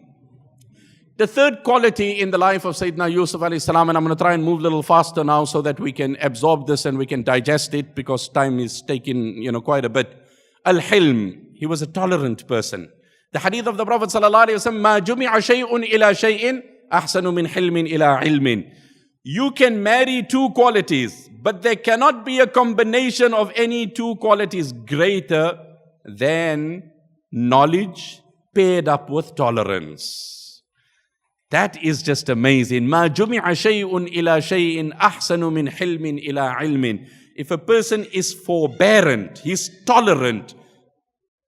The third quality in the life of Sayyidina Yusuf Alayhissalaam, and I'm going to try and move a little faster now so that we can absorb this and we can digest it because time is taking, quite a bit. Al-Hilm, he was a tolerant person. The hadith of the Prophet ﷺ, مَا جُمِعَ شَيْءٌ إِلَى شَيْءٍ أَحْسَنُ مِنْ حِلْمٍ إِلَى عِلْمٍ. You can marry two qualities, but there cannot be a combination of any two qualities greater than knowledge paired up with tolerance. That is just amazing. مَا جُمِعَ شَيْءٌ إِلَى شَيْءٍ أَحْسَنُ مِنْ حِلْمٍ إِلَى عِلْمٍ. If a person is forbearant, he's tolerant,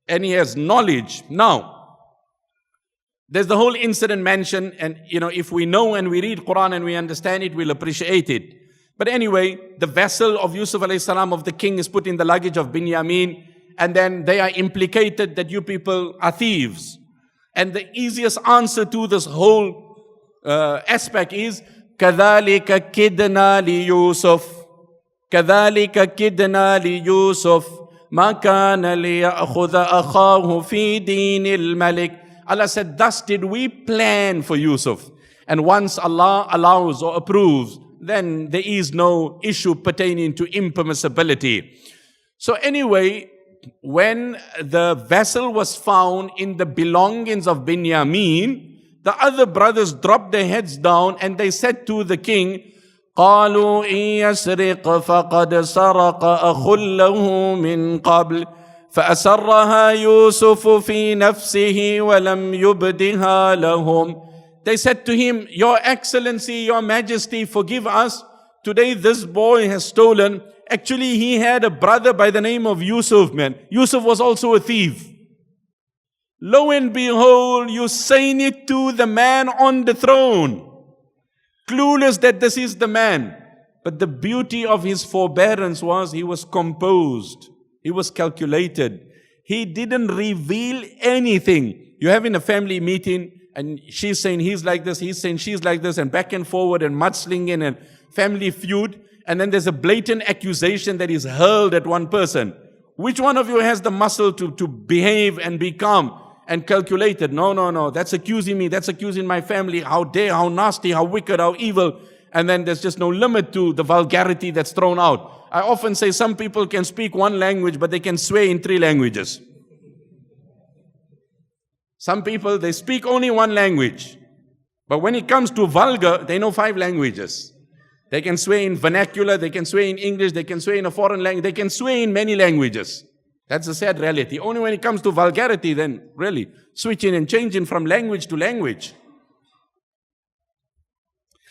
and he has knowledge. Now, there's the whole incident mentioned, and if we know and we read Quran and we understand it, we'll appreciate it. But anyway, the vessel of Yusuf Alayhissalaam of the king is put in the luggage of Binyamin, and then they are implicated that you people are thieves. And the easiest answer to this whole aspect is كَذَلِكَ كِدْنَا لِيُوسُفَ كَذَلِكَ كِدْنَا لِيُوسُفَ مَا كَانَ لِيَأْخُذَ أَخَاهُ فِي دِينِ الْمَلِكِ. Allah said, thus did we plan for Yusuf. And once Allah allows or approves, then there is no issue pertaining to impermissibility. So anyway, when the vessel was found in the belongings of Binyamin, the other brothers dropped their heads down and they said to the king, قالوا إن يسرق فقد سرق أخ له من قبل فأسرها يوسف في نفسه ولم يبدها لهم. They said to him, Your Excellency, Your Majesty, forgive us. Today this boy has stolen. Actually, he had a brother by the name of Yusuf, man. Yusuf was also a thief. Lo and behold, you saying it to the man on the throne, clueless that this is the man. But the beauty of his forbearance was he was composed. He was calculated. He didn't reveal anything. You're having a family meeting and she's saying he's like this, he's saying she's like this, and back and forward and mudslinging and family feud. And then there's a blatant accusation that is hurled at one person. Which one of you has the muscle to behave and be calm and calculated? No, that's accusing me, that's accusing my family. How dare, how nasty, how wicked, how evil. And then there's just no limit to the vulgarity that's thrown out. I often say some people can speak one language, but they can swear in 3 languages. Some people, they speak only one language. But when it comes to vulgar, they know 5 languages. They can swear in vernacular, they can swear in English, they can swear in a foreign language, they can swear in many languages. That's the sad reality. Only when it comes to vulgarity, then really switching and changing from language to language.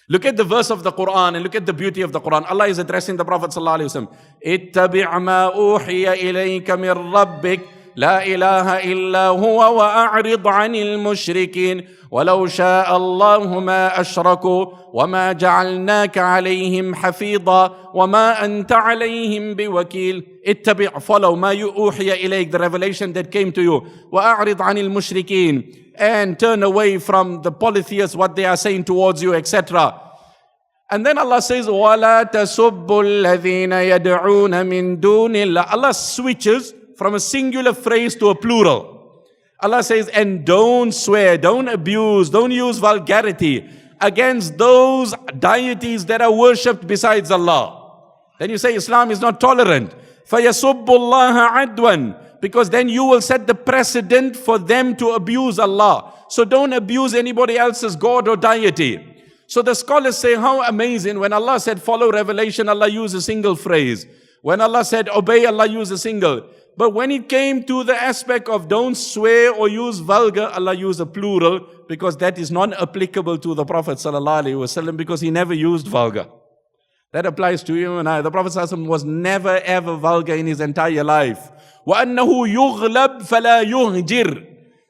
Look at the verse of the Quran and look at the beauty of the Quran. Allah is addressing the Prophet ﷺ. اتَّبِعْ مَا أُوحِيَ إِلَيْكَ مِنْ رَبِّكَ لا إله إلا هو وأعرض عن المشركين ولو شاء الله ما أشركوا وما جعلناك عليهم حفيظا وما أنت عليهم بوكيل. اتبع, follow ما يوحي إليك, the revelation that came to you. وأعرض عن المشركين, and turn away from the polytheists, what they are saying towards you, etc. And then Allah says, وَلَا تَسُبُّ الَّذِينَ يَدْعُونَ مِن دُونِ اللَّهِ. Allah switches from a singular phrase to a plural. Allah says, and don't swear, don't abuse, don't use vulgarity against those deities that are worshipped besides Allah. Then you say Islam is not tolerant. فَيَسُبُّ اللَّهَ عَدْوًا, because then you will set the precedent for them to abuse Allah. So don't abuse anybody else's God or deity. So the scholars say, how amazing, when Allah said follow revelation, Allah used a single phrase. When Allah said obey, Allah used a single. But when it came to the aspect of don't swear or use vulgar, Allah used a plural, because that is not applicable to the Prophet ﷺ, because he never used vulgar. That applies to you and I. The Prophet ﷺ was never ever vulgar in his entire life. وَأَنَّهُ يُغْلَبْ فَلَا يُهْجِرْ.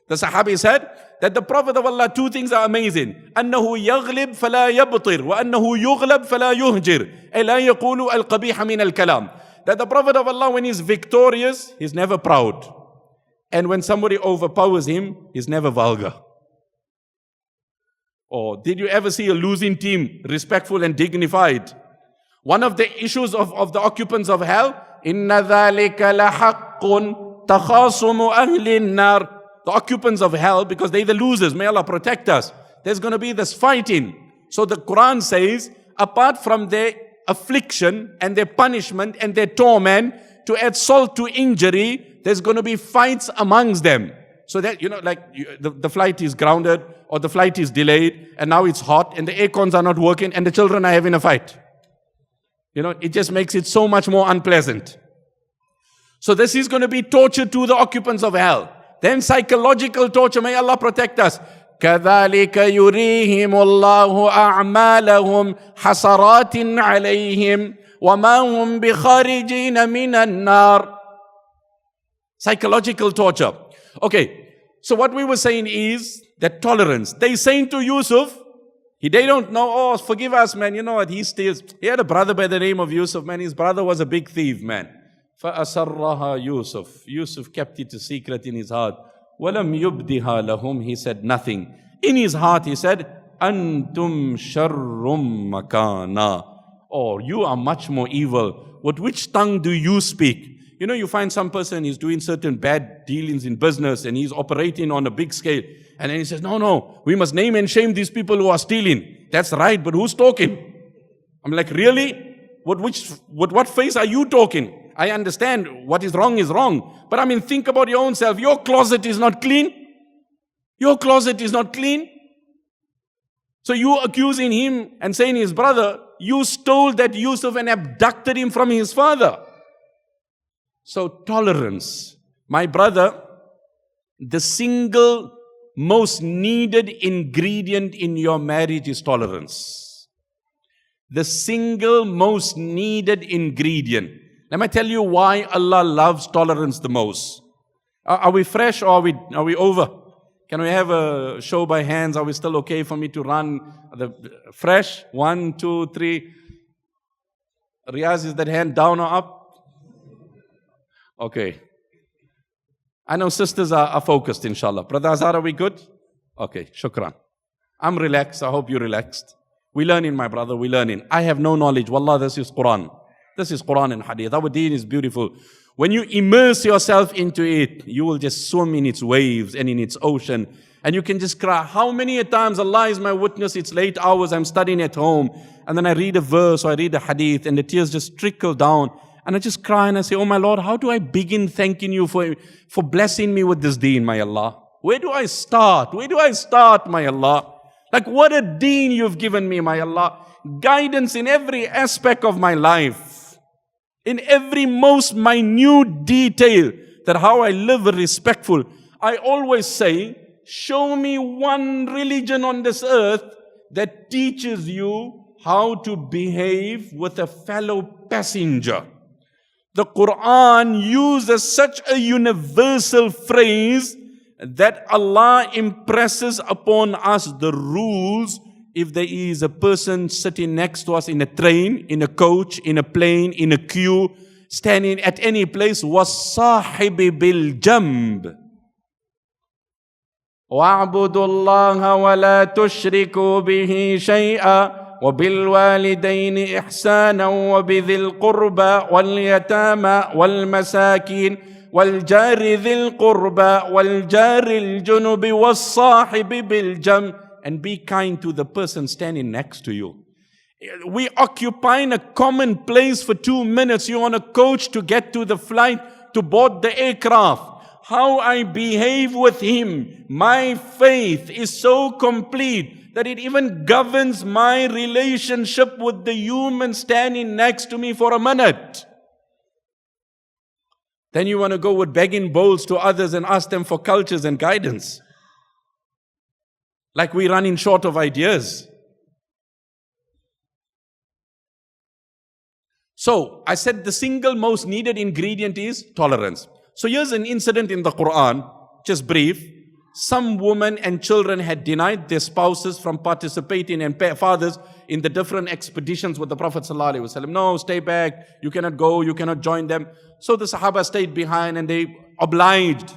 The Sahabi said that the Prophet of Allah, 2 things are amazing. أَنَّهُ يَغْلِبْ فَلَا يَبْطِرْ وَأَنَّهُ يُغْلَبْ فَلَا يُهْجِرْ أي لا يقول القبيح من الكلام. That the Prophet of Allah, when he's victorious, he's never proud. And when somebody overpowers him, he's never vulgar. Or did you ever see a losing team respectful and dignified? One of the issues of the occupants of hell, إِنَّ ذَلِكَ لَحَقٌّ تَخَاصُمُ أَهْلِ النَّارِ. The occupants of hell, because they're the losers, may Allah protect us. there's going to be this fighting. So the Quran says, apart from their affliction and their punishment and their torment, to add salt to injury, there's going to be fights amongst them. So that, the flight is grounded or the flight is delayed and now it's hot and the air cons are not working and the children are having a fight. It just makes it so much more unpleasant. So this is going to be torture to the occupants of hell. Then psychological torture, may Allah protect us. كَذَلِكَ يُرِيهِمُ اللَّهُ أَعْمَالَهُمْ حَسَرَاتٍ عَلَيْهِمْ وَمَا هُمْ بِخَارِجِينَ مِنَ النَّارِ. Psychological torture. Okay, so what we were saying is that tolerance. They saying to Yusuf, they don't know, oh, forgive us, man. You know what, he steals. He had a brother by the name of Yusuf, man. His brother was a big thief, man. فَأَسَرَّهَا Yusuf. Yusuf kept it a secret in his heart. وَلَمْ يُبْدِهَا لَهُمْ. He said nothing. In his heart, he said, أَنْتُمْ شَرٌّ مَكَانًا. Oh, you are much more evil. With which tongue do you speak? You find some person, he's doing certain bad dealings in business and he's operating on a big scale. And then he says, no, we must name and shame these people who are stealing. That's right, but who's talking? I'm like, really? With what face are you talking? I understand what is wrong. But think about your own self. Your closet is not clean. Your closet is not clean. So you accusing him and saying his brother, you stole that Yusuf and abducted him from his father. So tolerance. My brother, the single most needed ingredient in your marriage is tolerance. The single most needed ingredient. Let me tell you why Allah loves tolerance the most. Are we fresh or are we over? Can we have a show by hands? Are we still okay for me to run the fresh? 1, 2, 3. Riyaz, is that hand down or up? Okay. I know sisters are focused, inshallah. Brother Azhar, are we good? Okay, shukran. I'm relaxed. I hope you're relaxed. We're learning, my brother. We're learning. I have no knowledge. Wallah, this is Quran. This is Quran and Hadith. Our deen is beautiful. When you immerse yourself into it, you will just swim in its waves and in its ocean. And you can just cry. How many times, Allah is my witness, it's late hours, I'm studying at home. And then I read a verse or I read a hadith and the tears just trickle down. And I just cry and I say, oh my Lord, how do I begin thanking you for blessing me with this deen, my Allah? Where do I start? Where do I start, my Allah? Like what a deen you've given me, my Allah. Guidance in every aspect of my life. In every most minute detail, that how I live respectful. I always say, show me one religion on this earth that teaches you how to behave with a fellow passenger. The Quran uses such a universal phrase that Allah impresses upon us the rules. If there is a person sitting next to us in a train, in a coach, in a plane, in a queue, standing at any place, وَالصَّاحِبِ بِالْجَنْبِ وَاعْبُدُوا اللَّهَ وَلَا تُشْرِكُوا بِهِ شَيْئًا وَبِالْوَالِدَيْنِ إِحْسَانًا وَبِذِي الْقُرْبَى وَالْيَتَامَى وَالْمَسَاكِينِ وَالْجَارِ ذِي الْقُرْبَى وَالْجَارِ الْجُنُبِ وَالصَّاحِبِ بِالْجَنْبِ. And be kind to the person standing next to you. We occupying a common place for 2 minutes. You're on a coach to get to the flight, to board the aircraft. How I behave with him, my faith is so complete that it even governs my relationship with the human standing next to me for a minute. Then you want to go with begging bowls to others and ask them for cultures and guidance. Like we're running short of ideas. So, I said the single most needed ingredient is tolerance. So here's an incident in the Quran, just brief. Some women and children had denied their spouses from participating and fathers in the different expeditions with the Prophet ﷺ. No, stay back, you cannot go, you cannot join them. So the Sahaba stayed behind and they obliged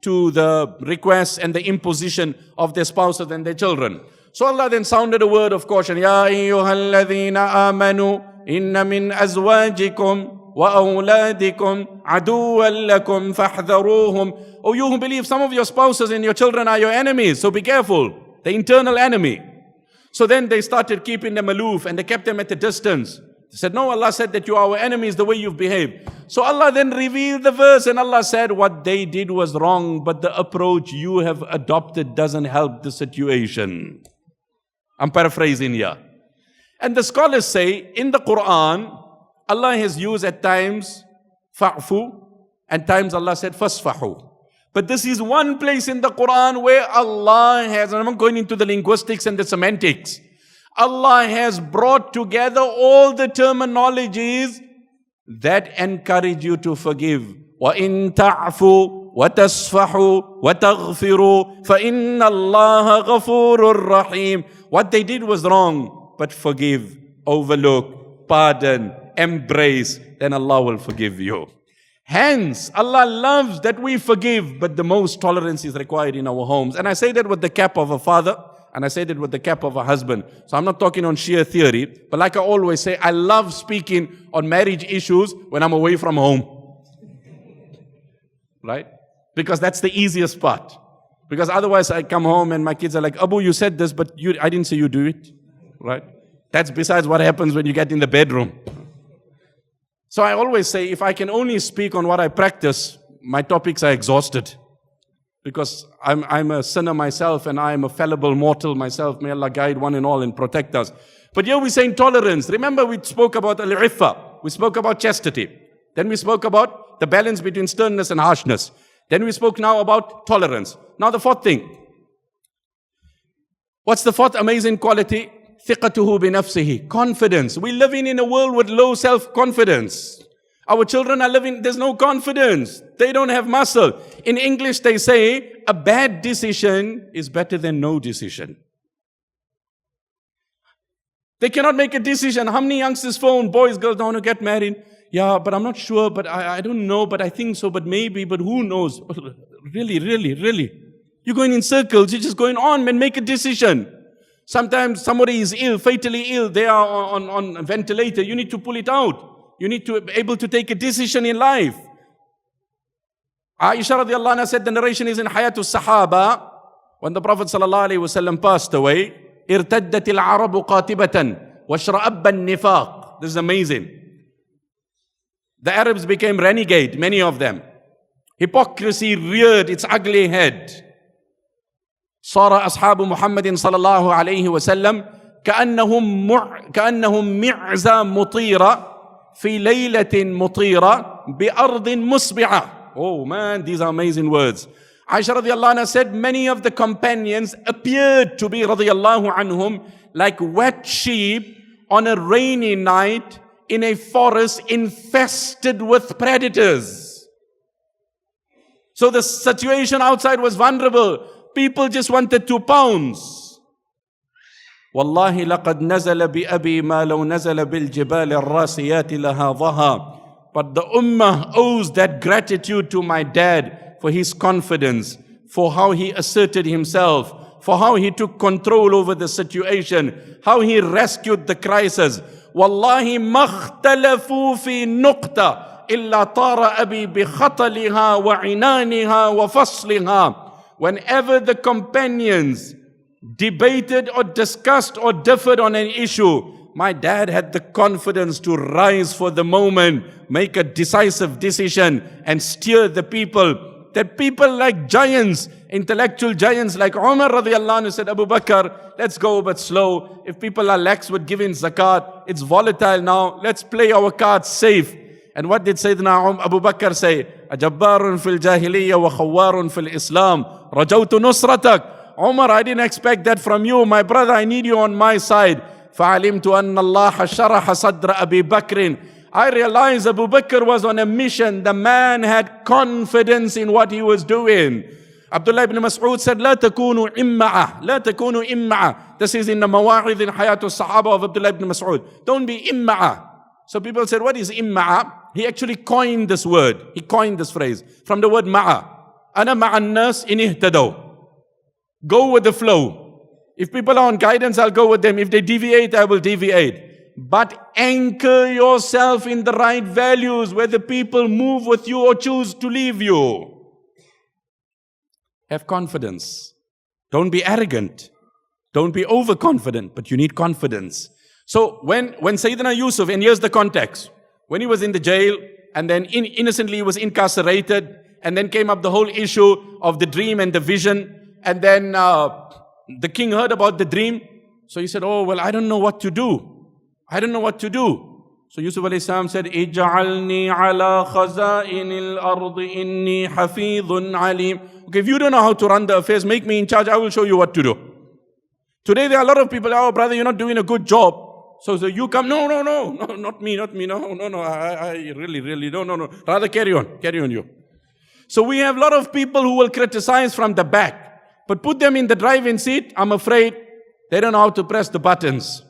to the requests and the imposition of their spouses and their children. So Allah then sounded a word of caution. Ya ayyuhalladhina amanu inna min azwajikum وَأَوْلَادِكُمْ عَدُوًّا لَكُمْ فَاحْذَرُوهُمْ. Oh, you who believe, some of your spouses and your children are your enemies, so be careful. the internal enemy. So then they started keeping them aloof and they kept them at a distance. They said, no, Allah said that you are our enemies the way you've behaved. So Allah then revealed the verse and Allah said what they did was wrong, but the approach you have adopted doesn't help the situation. I'm paraphrasing here. And the scholars say in the Quran, Allah has used at times fa'fu and times Allah said fasfahu. But this is one place in the Quran where Allah has, and I'm not going into the linguistics and the semantics, Allah has brought together all the terminologies that encourage you to forgive. وَإِن تَعْفُوا وَتَصْفَحُوا وَتَغْفِرُوا فَإِنَّ اللَّهَ غَفُورٌ رَحِيمٌ. What they did was wrong, but forgive, overlook, pardon, embrace, then Allah will forgive you. Hence, Allah loves that we forgive, but the most tolerance is required in our homes. And I say that with the cap of a father, and I say that with the cap of a husband. So I'm not talking on sheer theory, but like I always say, I love speaking on marriage issues when I'm away from home. Right? Because that's the easiest part. Because otherwise I come home and my kids are like, Abu, you said this, but I didn't say you do it. Right? That's besides what happens when you get in the bedroom. So I always say, if I can only speak on what I practice, my topics are exhausted. Because I'm a sinner myself and I'm a fallible mortal myself. May Allah guide one and all and protect us. But here we say tolerance. Remember we spoke about al-iffa. We spoke about chastity. Then we spoke about the balance between sternness and harshness. Then we spoke now about tolerance. Now the fourth thing. What's the fourth amazing quality? ثِقَتُهُ بِنَفْسِهِ. Confidence. We're living in a world with low self-confidence. Our children are living, there's no confidence. They don't have muscle. In English they say, a bad decision is better than no decision. They cannot make a decision. How many youngsters phone, boys, girls, don't want to get married? Yeah, but I'm not sure, but I don't know, but I think so, but maybe, but who knows? Really? You're going in circles, you're just going on, man, make a decision. Sometimes somebody is ill, fatally ill, they are on a ventilator, you need to pull it out. You need to be able to take a decision in life. Aisha radiallahu anha said, the narration is in Hayatul Sahaba, when the Prophet sallallahu alaihi wasallam passed away, ارتدت العرب قاتبة واشرأب النفاق. This is amazing. The Arabs became renegade, many of them. Hypocrisy reared its ugly head. صار أصحاب محمد صلى الله عليه وسلم كأنهم معزة مطيرة في ليلة مطيرة بأرض مسبعة. Oh man, these are amazing words. Aisha radiallahu anha said, many of the companions appeared to be radiallahu anhum like wet sheep on a rainy night in a forest infested with predators. So the situation outside was vulnerable. People just wanted to pounce. والله لقد نزل بأبي ما لو نزل بالجبال الراسيات لهاضها. But the ummah owes that gratitude to my dad for his confidence, for how he asserted himself, for how he took control over the situation, how he rescued the crisis. والله ما اختلفوا في نقطة إلا طار أبي بخطلها وعنانها وفصلها. Whenever the companions debated or discussed or differed on an issue, my dad had the confidence to rise for the moment, make a decisive decision and steer the people. That people like giants, intellectual giants like Umar radiallahu anhu said, Abu Bakr, let's go but slow. If people are lax with giving zakat, it's volatile now. Let's play our cards safe. And what did Sayyidina Abu Bakr say? Ajabbarun fil jahiliyyah wa khawwarun fil Islam. Rajawtu nusratak. Umar, I didn't expect that from you. My brother, I need you on my side. فَعَلِمْتُ أَنَّ اللَّهَ شَرَحَ صَدْرَ أَبِي بَكْرٍ. I realized Abu Bakr was on a mission. The man had confidence in what he was doing. Abdullah ibn Mas'ud said, لا تكونوا إمعة. لا تكونوا إمعة. This is in the Mawa'idh in Hayatul Sahaba of Abdullah ibn Mas'ud. Don't be إمعة. So people said, what is إمعة? He actually coined this word. He coined this phrase from the word ma'a. أنا مع الناس إن اهتدوا. Go with the flow. If people are on guidance, I'll go with them. If they deviate, I will deviate. But anchor yourself in the right values, whether people move with you or choose to leave you. Have confidence. Don't be arrogant. Don't be overconfident, but you need confidence. So when Sayyidina Yusuf, and here's the context, when he was in the jail, and then innocently was incarcerated, and then came up the whole issue of the dream and the vision, and then the king heard about the dream, so he said, oh, well, I don't know what to do. I don't know what to do. So Yusuf Alayhissalaam said, Ij'alni ala khaza'inil ardi inni hafidhun alim. Okay, if you don't know how to run the affairs, make me in charge, I will show you what to do. Today there are a lot of people, oh brother, you're not doing a good job. So you come, no, not me, no, I really, no. Rather carry on you. So we have a lot of people who will criticize from the back, but put them in the driving seat, I'm afraid they don't know how to press the buttons.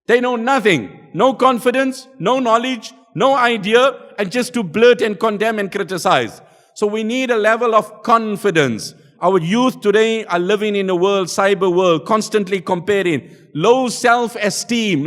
They know nothing, no confidence, no knowledge, no idea, and just to blurt and condemn and criticize. So we need a level of confidence. Our youth today are living in a world, cyber world, constantly comparing. Low self-esteem.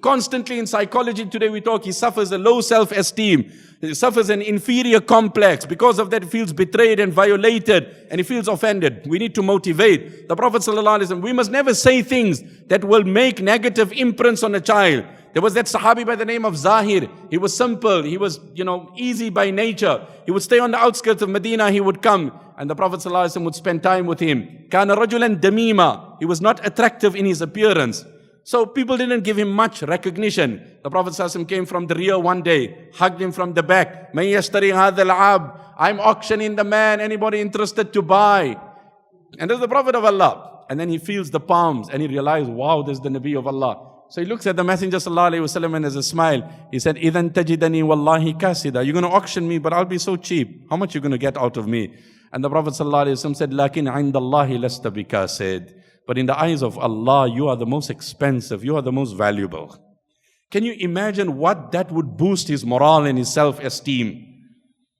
Constantly in psychology today we talk, he suffers a low self-esteem. He suffers an inferior complex. Because of that he feels betrayed and violated and he feels offended. We need to motivate. The Prophet ﷺ, we must never say things that will make negative imprints on a child. There was that Sahabi by the name of Zahir. He was simple. He was, easy by nature. He would stay on the outskirts of Medina. He would come. And the Prophet ﷺ would spend time with him. Kana rajulan damima. He was not attractive in his appearance. So people didn't give him much recognition. The Prophet ﷺ came from the rear one day, hugged him from the back. Man yashtari hadha al-'abd. I'm auctioning the man. Anybody interested to buy? And there's the Prophet of Allah. And then he feels the palms and he realized, wow, there's the Nabi of Allah. So he looks at the Messenger ﷺ and has a smile. He said, Idhan tajidani wallahi kasida. You're going to auction me, but I'll be so cheap. How much are you going to get out of me? And the Prophet ﷺ said, Lakin indallahi lasta bikasid. But in the eyes of Allah, you are the most expensive. You are the most valuable. Can you imagine what that would boost his morale and his self-esteem?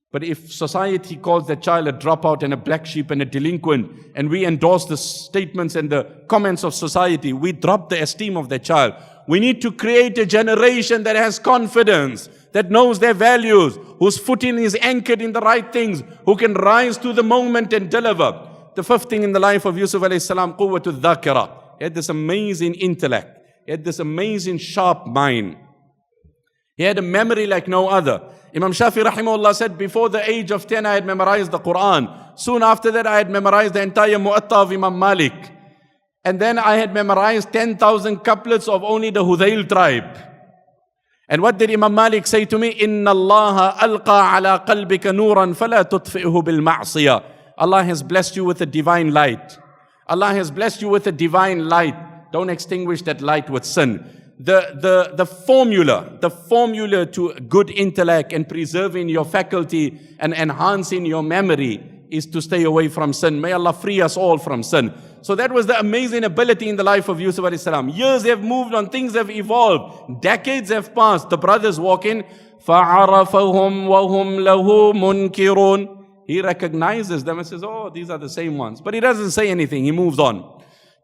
But if society calls that child a dropout and a black sheep and a delinquent, and we endorse the statements and the comments of society, we drop the esteem of that child. We need to create a generation that has confidence, that knows their values, whose footing is anchored in the right things, who can rise to the moment and deliver. The fifth thing in the life of Yusuf Alayhissalaam, quwwatul dhakira. He had this amazing intellect. He had this amazing sharp mind. He had a memory like no other. Imam Shafi rahimahullah said, before the age of 10 I had memorized the Quran. Soon after that I had memorized the entire Mu'atta of Imam Malik. And then I had memorized 10,000 couplets of only the Hudayl tribe. And what did Imam Malik say to me? Inna Allah alqa ala qalbika nuran fala tutfi'hu bil ma'siyah. Allah has blessed you with a divine light. Allah has blessed you with a divine light. Don't extinguish that light with sin. The formula to good intellect and preserving your faculty and enhancing your memory is to stay away from sin. May Allah free us all from sin. So that was the amazing ability in the life of Yusuf Alayhissalaam. Years have moved on, things have evolved, decades have passed. The brothers walk in, فَعَرَفَهُمْ وَهُمْ لَهُ مُنْكِرُونَ. He recognizes them and says, oh, these are the same ones. But he doesn't say anything, he moves on.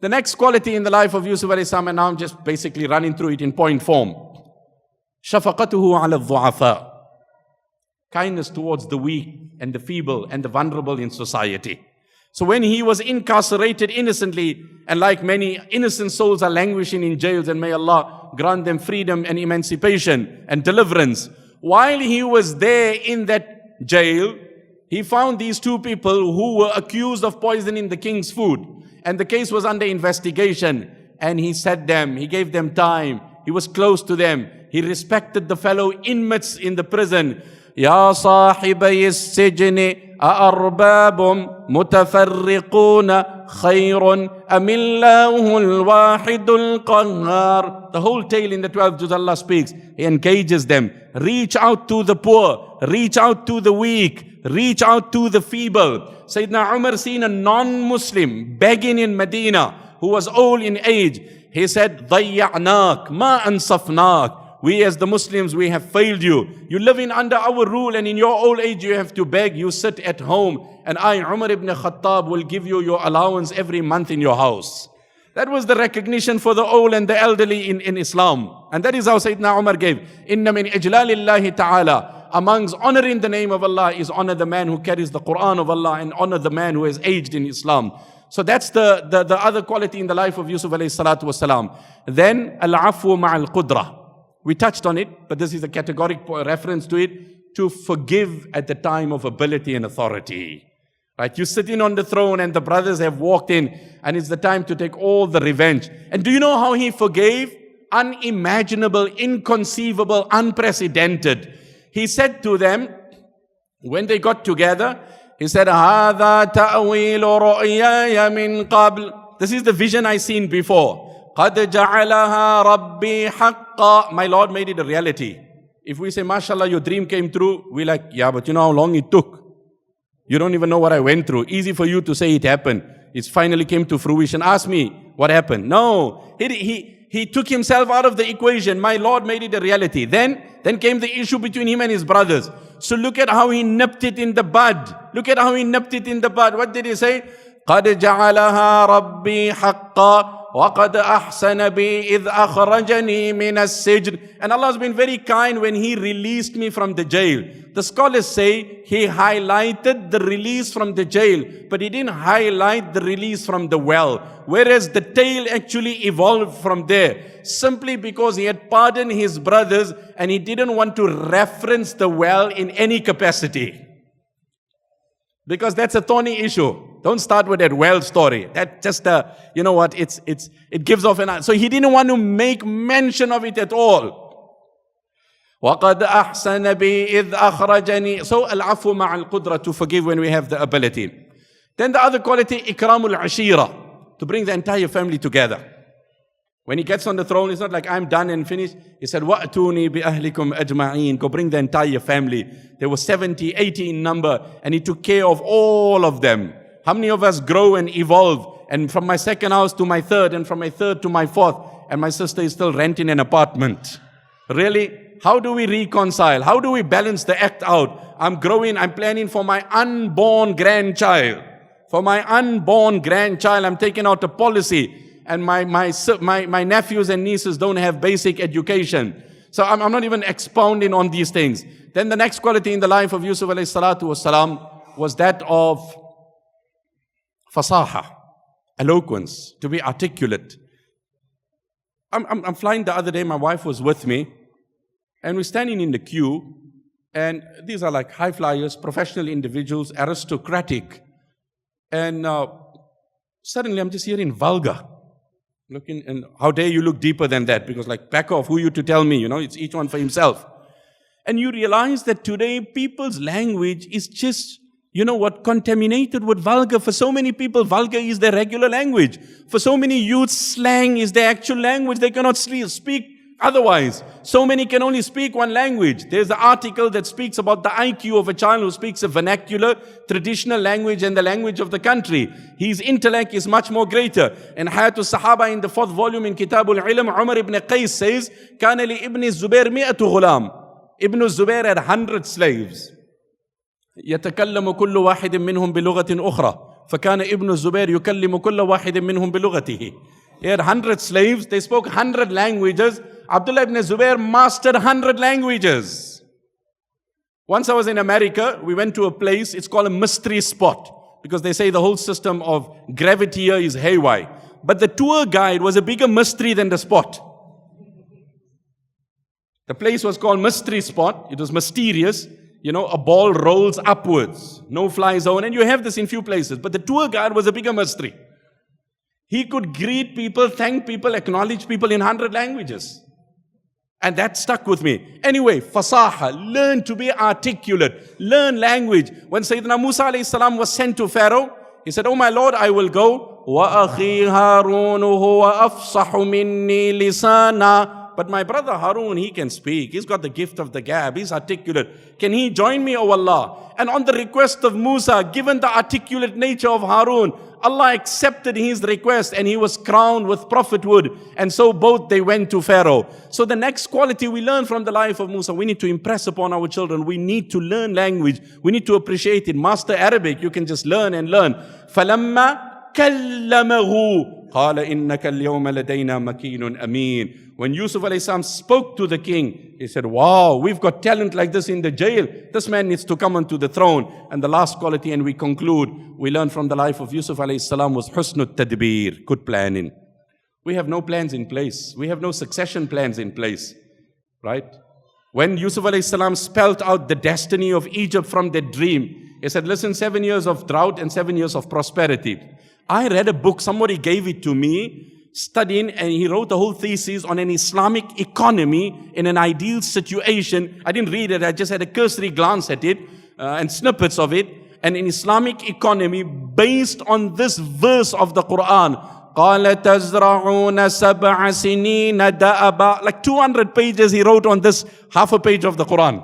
The next quality in the life of Yusuf Alayhissalaam, and now I'm just basically running through it in point form. شَفَقَتُهُ عَلَى الضُّعَفَاءِ. Kindness towards the weak and the feeble and the vulnerable in society. So when he was incarcerated innocently, and like many innocent souls are languishing in jails, and may Allah grant them freedom and emancipation and deliverance. While he was there in that jail, he found these two people who were accused of poisoning the king's food. And the case was under investigation. And he said them, he gave them time. He was close to them. He respected the fellow inmates in the prison. Ya sahibai as-sijni a'arbabum mutafarriquna khayrun amillahu al-wahidul qahhar. The whole tale in the 12th juz Allah speaks. He engages them. Reach out to the poor. Reach out to the weak. Reach out to the feeble. Sayyidina Umar seen a non-Muslim begging in Medina who was old in age. He said, ضَيَّعْنَاكَ مَا أَنصَفْنَاكَ. We as the Muslims, we have failed you. You living under our rule and in your old age you have to beg. You sit at home and I, Umar ibn Khattab, will give you your allowance every month in your house. That was the recognition for the old and the elderly in Islam. And that is how Sayyidina Umar gave. إِنَّ مِنْ إِجْلَالِ اللَّهِ تَعَالَى. Amongst honoring the name of Allah is honor the man who carries the Quran of Allah and honor the man who has aged in Islam. So that's the other quality in the life of Yusuf alayhi salatu wasalam. Then, al-afwu ma'al qudra. We touched on it, but this is a categoric reference to it, to forgive at the time of ability and authority. Right? You're sitting on the throne and the brothers have walked in and it's the time to take all the revenge. And do you know how he forgave? Unimaginable, inconceivable, unprecedented. He said to them, when they got together, he said, هَذَا تَأْوِيلُ رُؤْيَايَ مِنْ قَبْلِ. This is the vision I seen before. قَدْ جَعَلَهَا رَبِّي حَقًّا. My Lord made it a reality. If we say, mashallah, your dream came true, we're like, yeah, but you know how long it took. You don't even know what I went through. Easy for you to say it happened. It finally came to fruition. Ask me what happened. No, he took himself out of the equation. My Lord made it a reality. Then came the issue between him and his brothers. So look at how he nipped it in the bud. Look at how he nipped it in the bud. What did he say? قَدْ جَعَلَهَا رَبِّي حَقًّا وَقَدْ أَحْسَنَ بِي إِذْ أَخْرَجَنِي مِنَ السِّجْنِ. And Allah has been very kind when He released me from the jail. The scholars say He highlighted the release from the jail, but He didn't highlight the release from the well. Whereas the tale actually evolved from there, simply because He had pardoned His brothers and He didn't want to reference the well in any capacity. Because that's a thorny issue. Don't start with that well story. That just, you know what, it gives off an... So he didn't want to make mention of it at all. وَقَدْ أَحْسَنَ بِي إِذْ أَخْرَجَنِي. So al-afu ma'al qudra, to forgive when we have the ability. Then the other quality, ikramul ashira, to bring the entire family together. When he gets on the throne, it's not like I'm done and finished. He said, وَأْتُونِي بِأَهْلِكُمْ أَجْمَعِينَ. Go bring the entire family. There were 70, 80 in number, and he took care of all of them. How many of us grow and evolve? And from my second house to my third, and from my third to my fourth, and my sister is still renting an apartment. Really? How do we reconcile? How do we balance the act out? I'm growing, I'm planning for my unborn grandchild. For my unborn grandchild, I'm taking out a policy. And my nephews and nieces don't have basic education. So I'm not even expounding on these things. Then the next quality in the life of Yusuf alayhi salatu wasalam was that of fasaha, eloquence, to be articulate. I'm flying the other day, my wife was with me, and we're standing in the queue, and these are like high flyers, professional individuals, aristocratic. And suddenly I'm just hearing vulgar. Looking, and how dare you look deeper than that? Because like, back off, who are you to tell me? You know, it's each one for himself. And you realize that today people's language is just, you know what, contaminated with vulgar. For so many people, vulgar is their regular language. For so many youths, slang is their actual language. They cannot speak otherwise. So many can only speak one language. There's an article that speaks about the IQ of a child who speaks a vernacular, traditional language and the language of the country. His intellect is much more greater. In Hayatul Sahaba, in the 4th volume in Kitabul Ilm, Umar ibn Qais says, كَانَ لِإِبْنِ الزُّبَيْرِ مِئَةُ غُلَامٍ. Ibn Zubair had 100 slaves. يَتَكَلَّمُ كُلُّ وَاحِدٍ مِّنْهُمْ بِلُغَةٍ أُخْرَى. فَكَانَ ابن الزُّبَيْرِ يُكَلِّمُ كُلَّ وَاحِدٍ مِّنْهُمْ بِلُغَتِهِ. He had 100 slaves. They spoke 100 languages. Abdullah ibn Zubair mastered 100 languages. Once I was in America, we went to a place, it's called a mystery spot, because they say the whole system of gravity here is haywire. But the tour guide was a bigger mystery than the spot. The place was called mystery spot. It was mysterious. You know, a ball rolls upwards, no fly zone, and you have this in few places. But the tour guide was a bigger mystery. He could greet people, thank people, acknowledge people in 100 languages. And that stuck with me. Anyway, fasaha, learn to be articulate, learn language. When Sayyidina Musa Alayhissalaam was sent to Pharaoh, he said, "Oh my Lord, I will go. وَأَخِي هَارُونُ هُوَ أَفْصَحُ مِنِّي لِسَانًا." But my brother Harun, he can speak. He's got the gift of the gab. He's articulate. Can he join me, O Allah? And on the request of Musa, given the articulate nature of Harun, Allah accepted his request and he was crowned with prophethood. And so both they went to Pharaoh. So the next quality we learn from the life of Musa, we need to impress upon our children. We need to learn language. We need to appreciate it. Master Arabic, you can just learn and learn. فَلَمَّا كَلَّمَهُ قَالَ إِنَّكَ الْيَوْمَ لَدَيْنَا مَكِينٌ أَمِينٌ. When Yusuf Alayhissalaam spoke to the king, he said, wow, we've got talent like this in the jail. This man needs to come onto the throne. And the last quality, and we conclude, we learn from the life of Yusuf Alayhissalam was husnut tadbir, good planning. We have no plans in place. We have no succession plans in place, right? When Yusuf Alayhissalam spelled out the destiny of Egypt from that dream, he said, listen, 7 years of drought and 7 years of prosperity. I read a book, somebody gave it to me, studying, and he wrote a whole thesis on an Islamic economy in an ideal situation. I didn't read it, I just had a cursory glance at it and snippets of it. And an Islamic economy based on this verse of the Quran. قَالَ تَزْرَعُونَ سَبْعَ سِنِينَ دَأَبًا. Like 200 pages he wrote on this half a page of the Quran.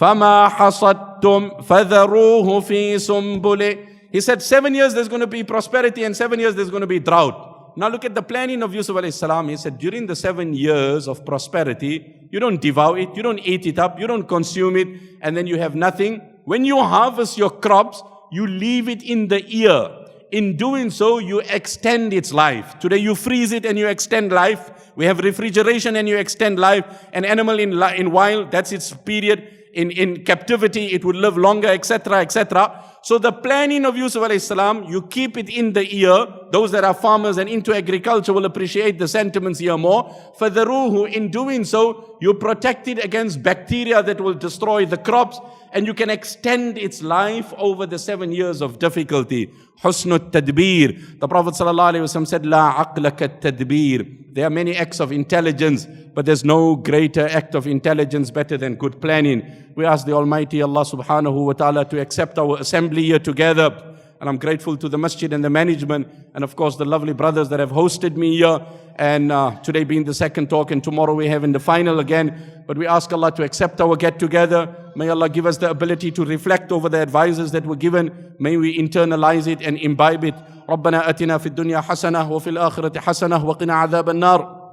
فَمَا حَصَدْتُمْ فَذَرُوهُ فِي سُنْبُلِهِ. He said 7 years there's going to be prosperity and 7 years there's going to be drought. Now look at the planning of Yusuf Alayhissalam. He said during the 7 years of prosperity, you don't devour it, you don't eat it up, you don't consume it, and then you have nothing. When you harvest your crops, you leave it in the ear. In doing so, you extend its life. Today you freeze it and you extend life. We have refrigeration and you extend life. An animal in wild, that's its period. In captivity, it would live longer, etc., etc. So the planning of Yusuf Alayhissalam, you keep it in the ear. Those that are farmers and into agriculture will appreciate the sentiments here more. فَذَرُوهُ. In doing so, you protect it against bacteria that will destroy the crops, and you can extend its life over the 7 years of difficulty. Husnut tadbir. The Prophet ﷺ said, La aqlaka tadbir. There are many acts of intelligence, but there's no greater act of intelligence better than good planning. We ask the Almighty Allah subhanahu wa ta'ala to accept our assembly here together. And I'm grateful to the masjid and the management, and of course the lovely brothers that have hosted me here. And today being the second talk, and tomorrow we have in the final again. But we ask Allah to accept our get together. May Allah give us the ability to reflect over the advices that were given. May we internalize it and imbibe it. ربنا أتنا في الدنيا حسنة وفي الآخرة حسنة وقنا عذاب النار.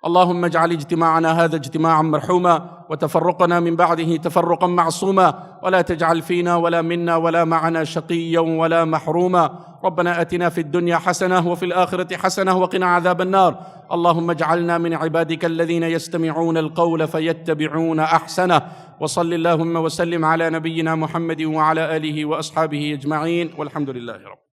اللهم اجعل اجتماعنا هذا اجتماعا مرحوما وتفرقنا من بعده تفرقا معصوما ولا تجعل فينا ولا منا ولا معنا شقيا ولا محروما. ربنا آتنا في الدنيا حسنة وفي الآخرة حسنة وقنا عذاب النار. اللهم اجعلنا من عبادك الذين يستمعون القول فيتبعون أحسنه. وصل اللهم وسلم على نبينا محمد وعلى آله وأصحابه أجمعين والحمد لله رب